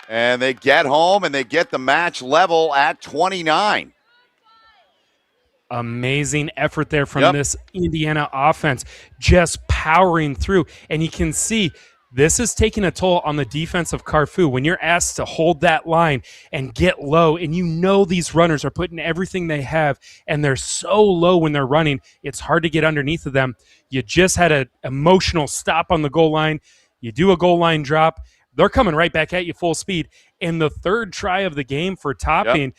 And they get home, and they get the match level at 29. Amazing effort there from this Indiana offense, just powering through. And you can see this is taking a toll on the defense of CARFU. When you're asked to hold that line and get low, and you know these runners are putting everything they have, and they're so low when they're running, it's hard to get underneath of them. You just had an emotional stop on the goal line. You do a goal line drop. They're coming right back at you full speed. And the third try of the game for Topping,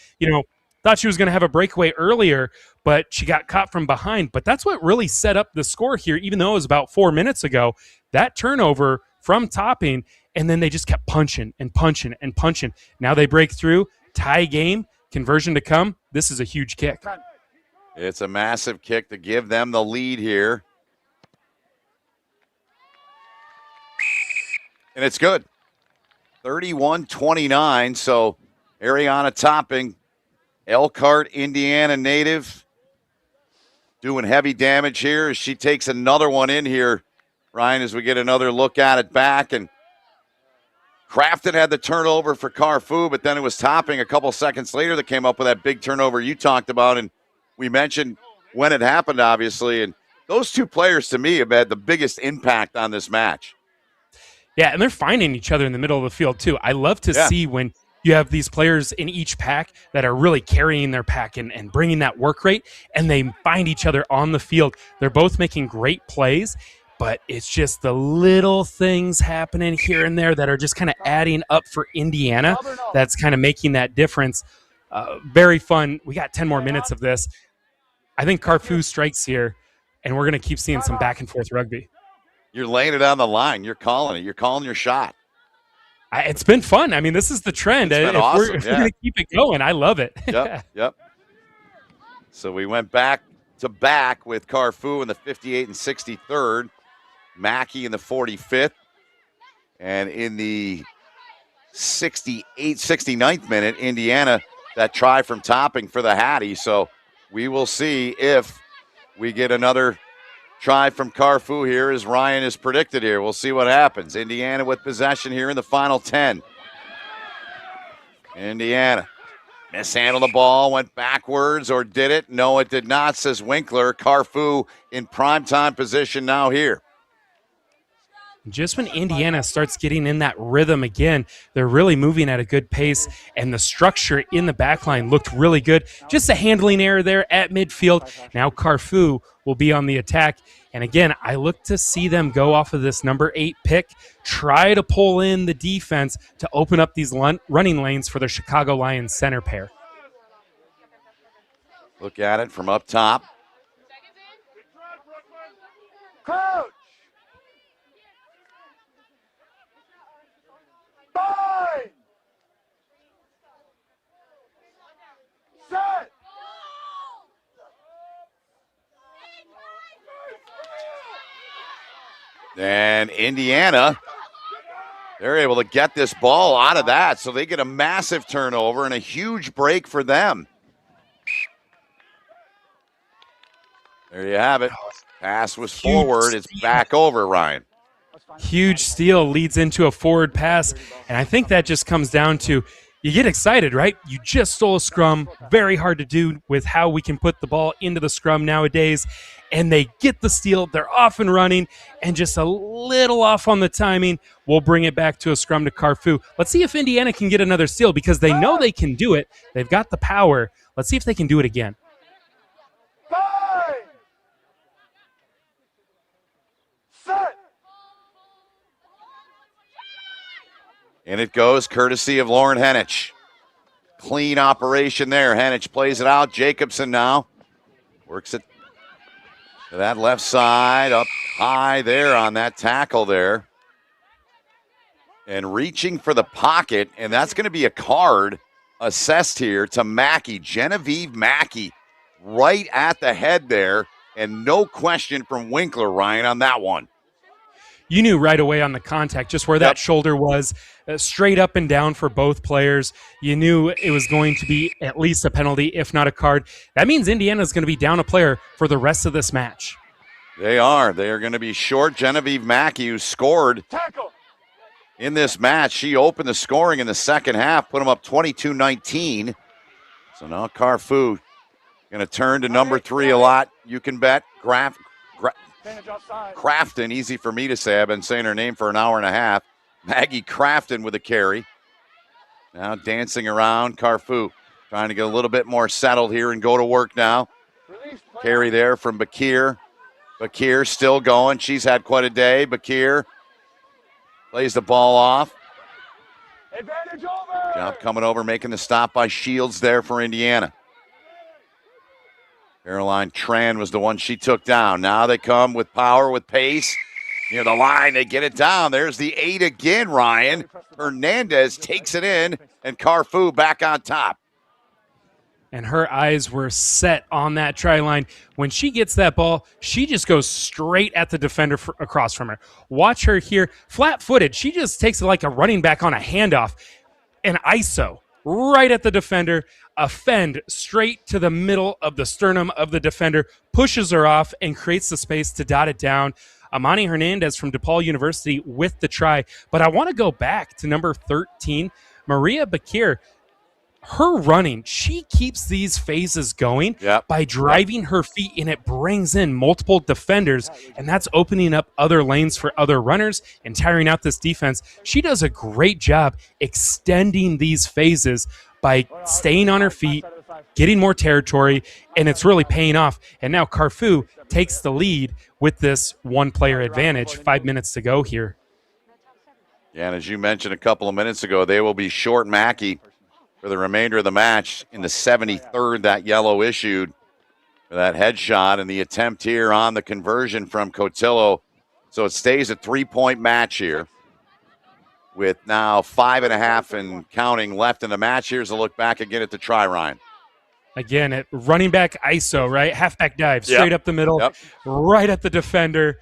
thought she was going to have a breakaway earlier, but she got caught from behind. But that's what really set up the score here, even though it was about 4 minutes ago. That turnover from Topping, and then they just kept punching and punching and punching. Now they break through, tie game, conversion to come. This is a huge kick. It's a massive kick to give them the lead here. And it's good. 31-29, so Ariana Topping, Elkhart, Indiana native, doing heavy damage here as she takes another one in here, Ryan, as we get another look at it back. And Crafton had the turnover for CARFU, but then it was Topping a couple seconds later that came up with that big turnover you talked about, and we mentioned when it happened, obviously. And those two players, to me, have had the biggest impact on this match. Yeah, and they're finding each other in the middle of the field, too. I love to see when you have these players in each pack that are really carrying their pack and bringing that work rate, and they find each other on the field. They're both making great plays, but it's just the little things happening here and there that are just kind of adding up for Indiana that's kind of making that difference. Very fun. We got 10 more minutes of this. I think CARFU strikes here, and we're going to keep seeing some back-and-forth rugby. You're laying it on the line. You're calling it. You're calling your shot. It's been fun. I mean, this is the trend. It's been if awesome. We're going to keep it going. I love it. Yep. So we went back to back with CARFU in the 58 and 63rd, Mackey in the 45th, and in the 69th minute, Indiana, that try from Topping for the Hattie. So we will see if we get another try from CARFU here, as Ryan has predicted here. We'll see what happens. Indiana with possession here in the final 10. Indiana mishandled the ball, went backwards, or did it? No, it did not, says Winkler. CARFU in primetime position now here. Just when Indiana starts getting in that rhythm again, they're really moving at a good pace, and the structure in the back line looked really good. Just a handling error there at midfield. Now CARFU will be on the attack. And again, I look to see them go off of this number 8 pick, try to pull in the defense to open up these running lanes for the Chicago Lions center pair. Look at it from up top. Coach! Fine! Set! And Indiana, they're able to get this ball out of that, so they get a massive turnover and a huge break for them. There you have it. Pass was forward. It's back over, Ryan. Huge steal leads into a forward pass, and I think that just comes down to, you get excited, right? You just stole a scrum. Very hard to do with how we can put the ball into the scrum nowadays. And they get the steal. They're off and running, and just a little off on the timing. We'll bring it back to a scrum to CARFU. Let's see if Indiana can get another steal because they know they can do it. They've got the power. Let's see if they can do it again. And it goes courtesy of Lauren Henich. Clean operation there. Henich plays it out. Jacobson now works it to that left side, up high there on that tackle there. And reaching for the pocket, and that's going to be a card assessed here to Mackey. Genevieve Mackey right at the head there, and no question from Winkler, Ryan, on that one. You knew right away on the contact just where that shoulder was, straight up and down for both players. You knew it was going to be at least a penalty, if not a card. That means Indiana's going to be down a player for the rest of this match. They are. They are going to be short. Genevieve Mackey, who scored in this match. She opened the scoring in the second half, put them up 22-19. So now CARFU going to turn to number 3 a lot. You can bet. Crafton, easy for me to say. I've been saying her name for an hour and a half. Maggie Crafton with a carry. Now dancing around. CARFU trying to get a little bit more settled here and go to work now. Carry there from Bakir. Bakir still going. She's had quite a day. Bakir plays the ball off. Job coming over, making the stop by Shields there for Indiana. Caroline Tran was the one she took down. Now they come with power, with pace. Near the line, they get it down. There's the 8 again, Ryan. Hernandez takes it in, and CARFU back on top. And her eyes were set on that try line. When she gets that ball, she just goes straight at the defender across from her. Watch her here, flat-footed. She just takes it like a running back on a handoff. And ISO right at the defender. A fend straight to the middle of the sternum of the defender, pushes her off and creates the space to dot it down. Amani Hernandez from DePaul University with the try. But I want to go back to number 13, Maria Bakir. Her running, she keeps these phases going by driving her feet, and it brings in multiple defenders, and that's opening up other lanes for other runners and tiring out this defense. She does a great job extending these phases by staying on her feet, getting more territory, and it's really paying off. And now CARFU takes the lead with this one-player advantage. 5 minutes to go here. Yeah, and as you mentioned a couple of minutes ago, they will be short Mackey for the remainder of the match. In the 73rd, that yellow issued for that headshot, and the attempt here on the conversion from Cotillo. So it stays a 3-point match here with now 5.5 and counting left in the match. Here's a look back again at the try, Ryan. Again, at running back ISO, right? Halfback dive, straight up the middle, right at the defender.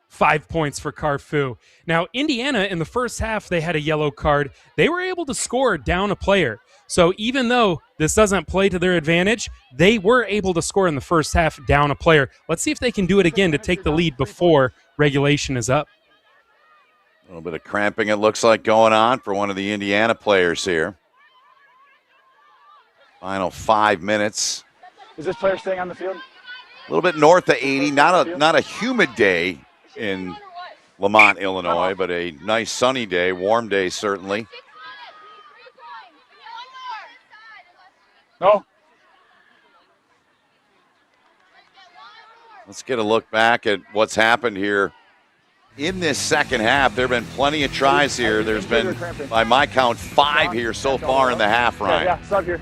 5 points for CARFU. Now, Indiana, in the first half, they had a yellow card. They were able to score down a player. So even though this doesn't play to their advantage, they were able to score in the first half down a player. Let's see if they can do it again to take the lead before regulation is up. A little bit of cramping, it looks like, going on for one of the Indiana players here. Final 5 minutes. Is this player staying on the field? A little bit north of 80. Not a humid day in Lamont, Illinois, but a nice sunny day, warm day certainly. No. Let's get a look back at what's happened here in this second half. There have been plenty of tries here. There's been, by my count, 5 here so far in the half, Ryan. Yeah, stop here.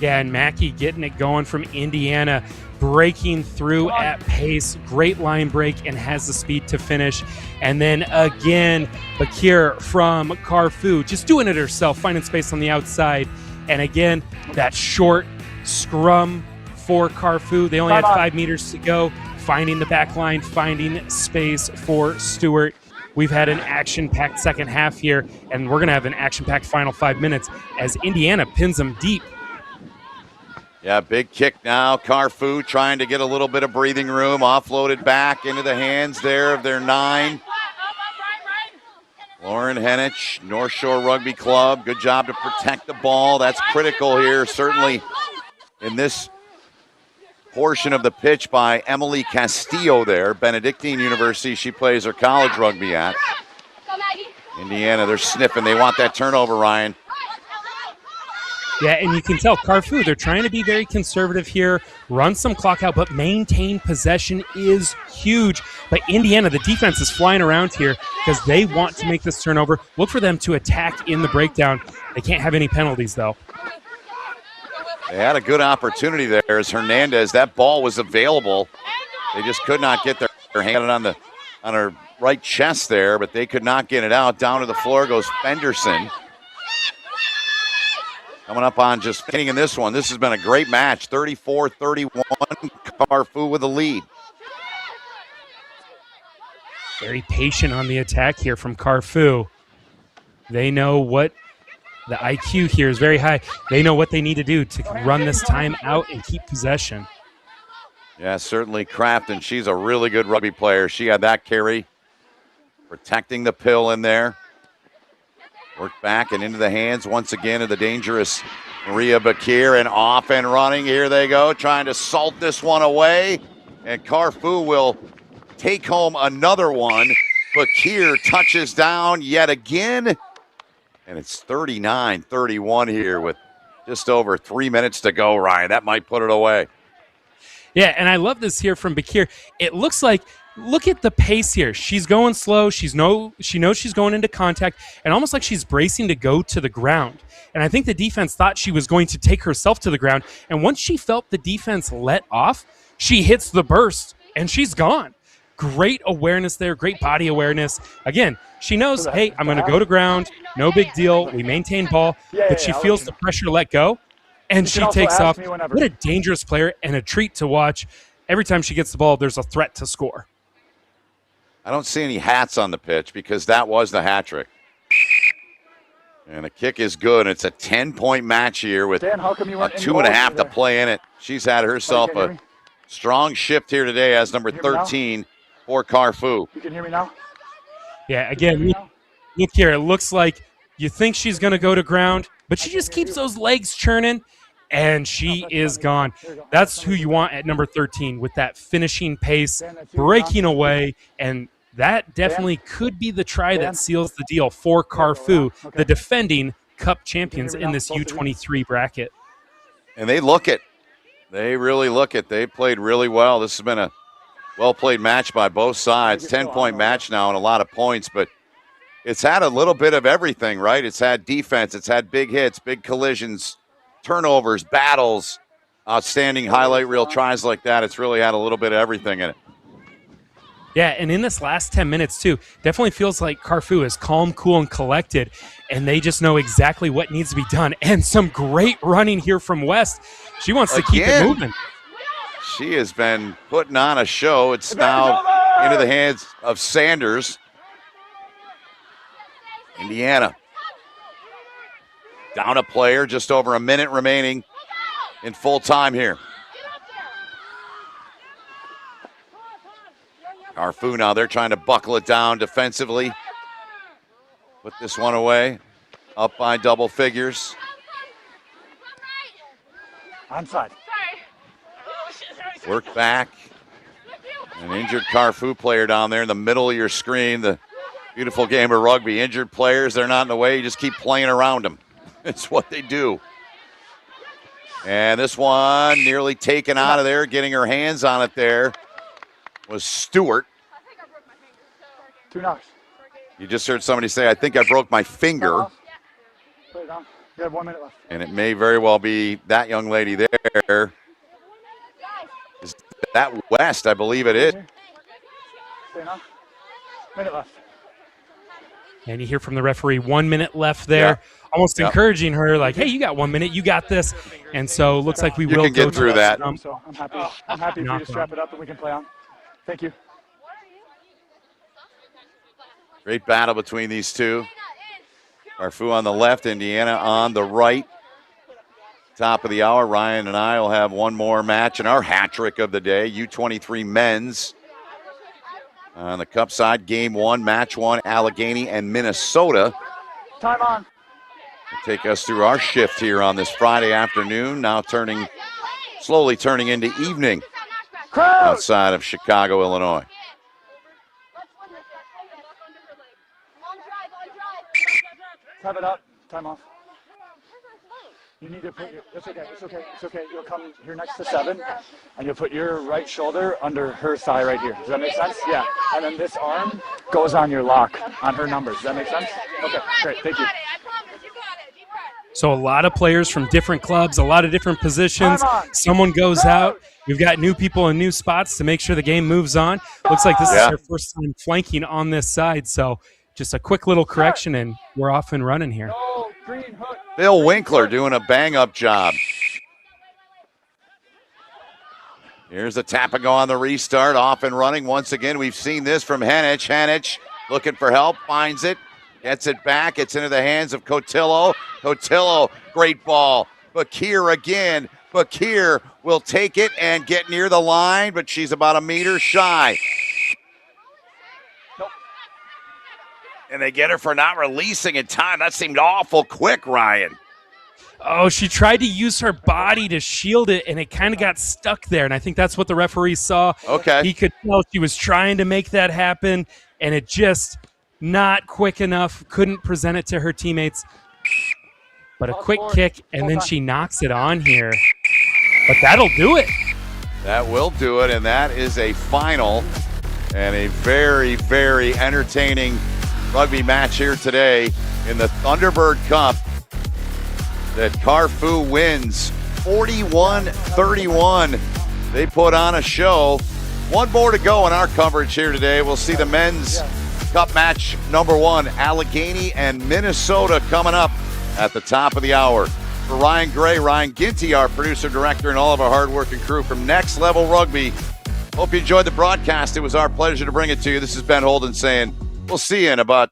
Yeah, and Mackey getting it going from Indiana, breaking through at pace, great line break, and has the speed to finish. And then again, Bakir from CARFU, just doing it herself, finding space on the outside. And again, that short scrum for CARFU. They only had 5 meters to go, finding the back line, finding space for Stewart. We've had an action-packed second half here, and we're going to have an action-packed final 5 minutes as Indiana pins them deep. Yeah, big kick now. CARFU trying to get a little bit of breathing room. Offloaded back into the hands there of their 9. Lauren Henich, North Shore Rugby Club. Good job to protect the ball. That's critical here, certainly in this portion of the pitch by Emily Castillo there. Benedictine University, she plays her college rugby at. Indiana, they're sniffing. They want that turnover, Ryan. Yeah, and you can tell CARFU, they're trying to be very conservative here, run some clock out, but maintain possession is huge. But Indiana, the defense is flying around here because they want to make this turnover. Look for them to attack in the breakdown. They can't have any penalties, though. They had a good opportunity there as Hernandez. That ball was available. They just could not get their hand on her right chest there, but they could not get it out. Down to the floor goes Fenderson. Coming up on just hitting in this one. This has been a great match. 34-31, CARFU with the lead. Very patient on the attack here from CARFU. They know what the IQ here is very high. They know what they need to do to run this time out and keep possession. Yeah, certainly Crafton. She's a really good rugby player. She had that carry, protecting the pill in there. Worked back and into the hands once again of the dangerous Maria Bakir, and off and running. Here they go, trying to salt this one away. And CARFU will take home another one. Bakir touches down yet again. And it's 39-31 here with just over 3 minutes to go, Ryan. That might put it away. Yeah, and I love this here from Bakir. It looks like, look at the pace here. She's going slow. She knows she's going into contact, and almost like she's bracing to go to the ground. And I think the defense thought she was going to take herself to the ground. And once she felt the defense let off, she hits the burst, and she's gone. Great awareness there, great body awareness. Again, she knows, hey, I'm going to go to ground. No big deal. We maintain ball. But she feels the pressure let go, and she takes off. What a dangerous player and a treat to watch. Every time she gets the ball, there's a threat to score. I don't see any hats on the pitch because that was the hat trick. And the kick is good. It's a 10-point match here with Dan, how come you a weren't 2.5 to play in it. She's had herself a strong shift here today as number 13 for CARFU. You can hear me now? Yeah, again, look here. It looks like you think she's going to go to ground, but she just keeps those legs churning, and she is gone. That's who you want at number 13 with that finishing pace, breaking away, and that definitely could be the try that seals the deal for CARFU, the defending Cup champions in this U23 bracket. And they look it. They really look it. They played really well. This has been a well-played match by both sides. 10-point match now and a lot of points, but it's had a little bit of everything, right? It's had defense. It's had big hits, big collisions, turnovers, battles, outstanding highlight reel tries like that. It's really had a little bit of everything in it. Yeah, and in this last 10 minutes, too, definitely feels like CARFU is calm, cool, and collected, and they just know exactly what needs to be done. And some great running here from West. She wants to keep it moving. She has been putting on a show. It's now into the hands of Sanders. Indiana. Down a player, just over a minute remaining in full time here. CARFU now, they're trying to buckle it down defensively. Put this one away. Up by double figures. Onside. Work back. An injured CARFU player down there in the middle of your screen. The beautiful game of rugby. Injured players, they're not in the way. You just keep playing around them. It's what they do. And this one nearly taken out of there. Getting her hands on it there was Stewart. 2 knocks. You just heard somebody say, I think I broke my finger. Put it down. You have 1 minute left. And it may very well be that young lady there. Is that West? I believe it is. Stay on. Minute left. And you hear from the referee, 1 minute left there. Almost encouraging her, like, hey, you got 1 minute, you got this. And so it looks like we will can get through that. So I'm happy. I'm happy for you to strap it up and we can play on. Thank you. Great battle between these two. CARFU on the left, Indiana on the right. Top of the hour, Ryan and I will have one more match in our hat trick of the day. U23 men's On the Cup side, game 1, match 1, Allegheny and Minnesota. Time on. Take us through our shift here on this Friday afternoon, now slowly turning into evening outside of Chicago, Illinois. Time it up. Time off. You need to put it's okay. You'll come here next to 7, and you'll put your right shoulder under her thigh right here. Does that make sense? Yeah. And then this arm goes on your lock on her numbers. Does that make sense? Okay, great. Thank you. So a lot of players from different clubs, a lot of different positions. Someone goes out. We've got new people in new spots to make sure the game moves on. Looks like this is our first time flanking on this side. So just a quick little correction, and we're off and running here. Bill Winkler doing a bang-up job. Here's the tap and go on the restart, off and running. Once again, we've seen this from Henich. Henich looking for help, finds it, gets it back. It's into the hands of Cotillo. Cotillo, great ball. Bakir again. Bakir will take it and get near the line, but she's about a meter shy. And they get her for not releasing in time. That seemed awful quick, Ryan. Oh, she tried to use her body to shield it, and it kind of got stuck there. And I think that's what the referee saw. Okay. He could tell she was trying to make that happen, and it just not quick enough. Couldn't present it to her teammates. But a quick kick, and then she knocks it on here. But that'll do it. That will do it, and that is a final and a very, very entertaining rugby match here today in the Thunderbird Cup that CARFU wins 41-31. They put on a show. One more to go in our coverage here today. We'll see the men's Cup match number 1, Allegheny and Minnesota, coming up at the top of the hour. For Ryan Gray, Ryan Ginty, our producer, director, and all of our hardworking crew from Next Level Rugby, hope you enjoyed the broadcast. It was our pleasure to bring it to you. This is Ben Holden saying we'll see you in about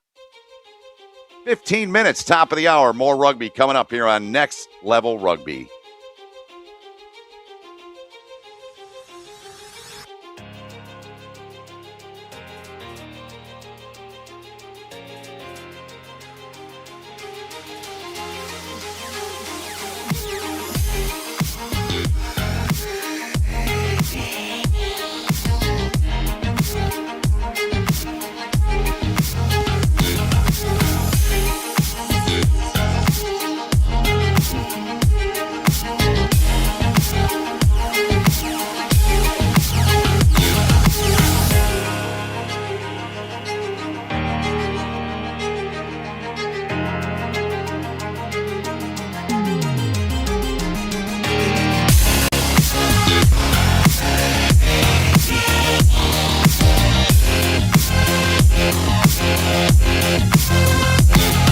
15 minutes, top of the hour. More rugby coming up here on Next Level Rugby.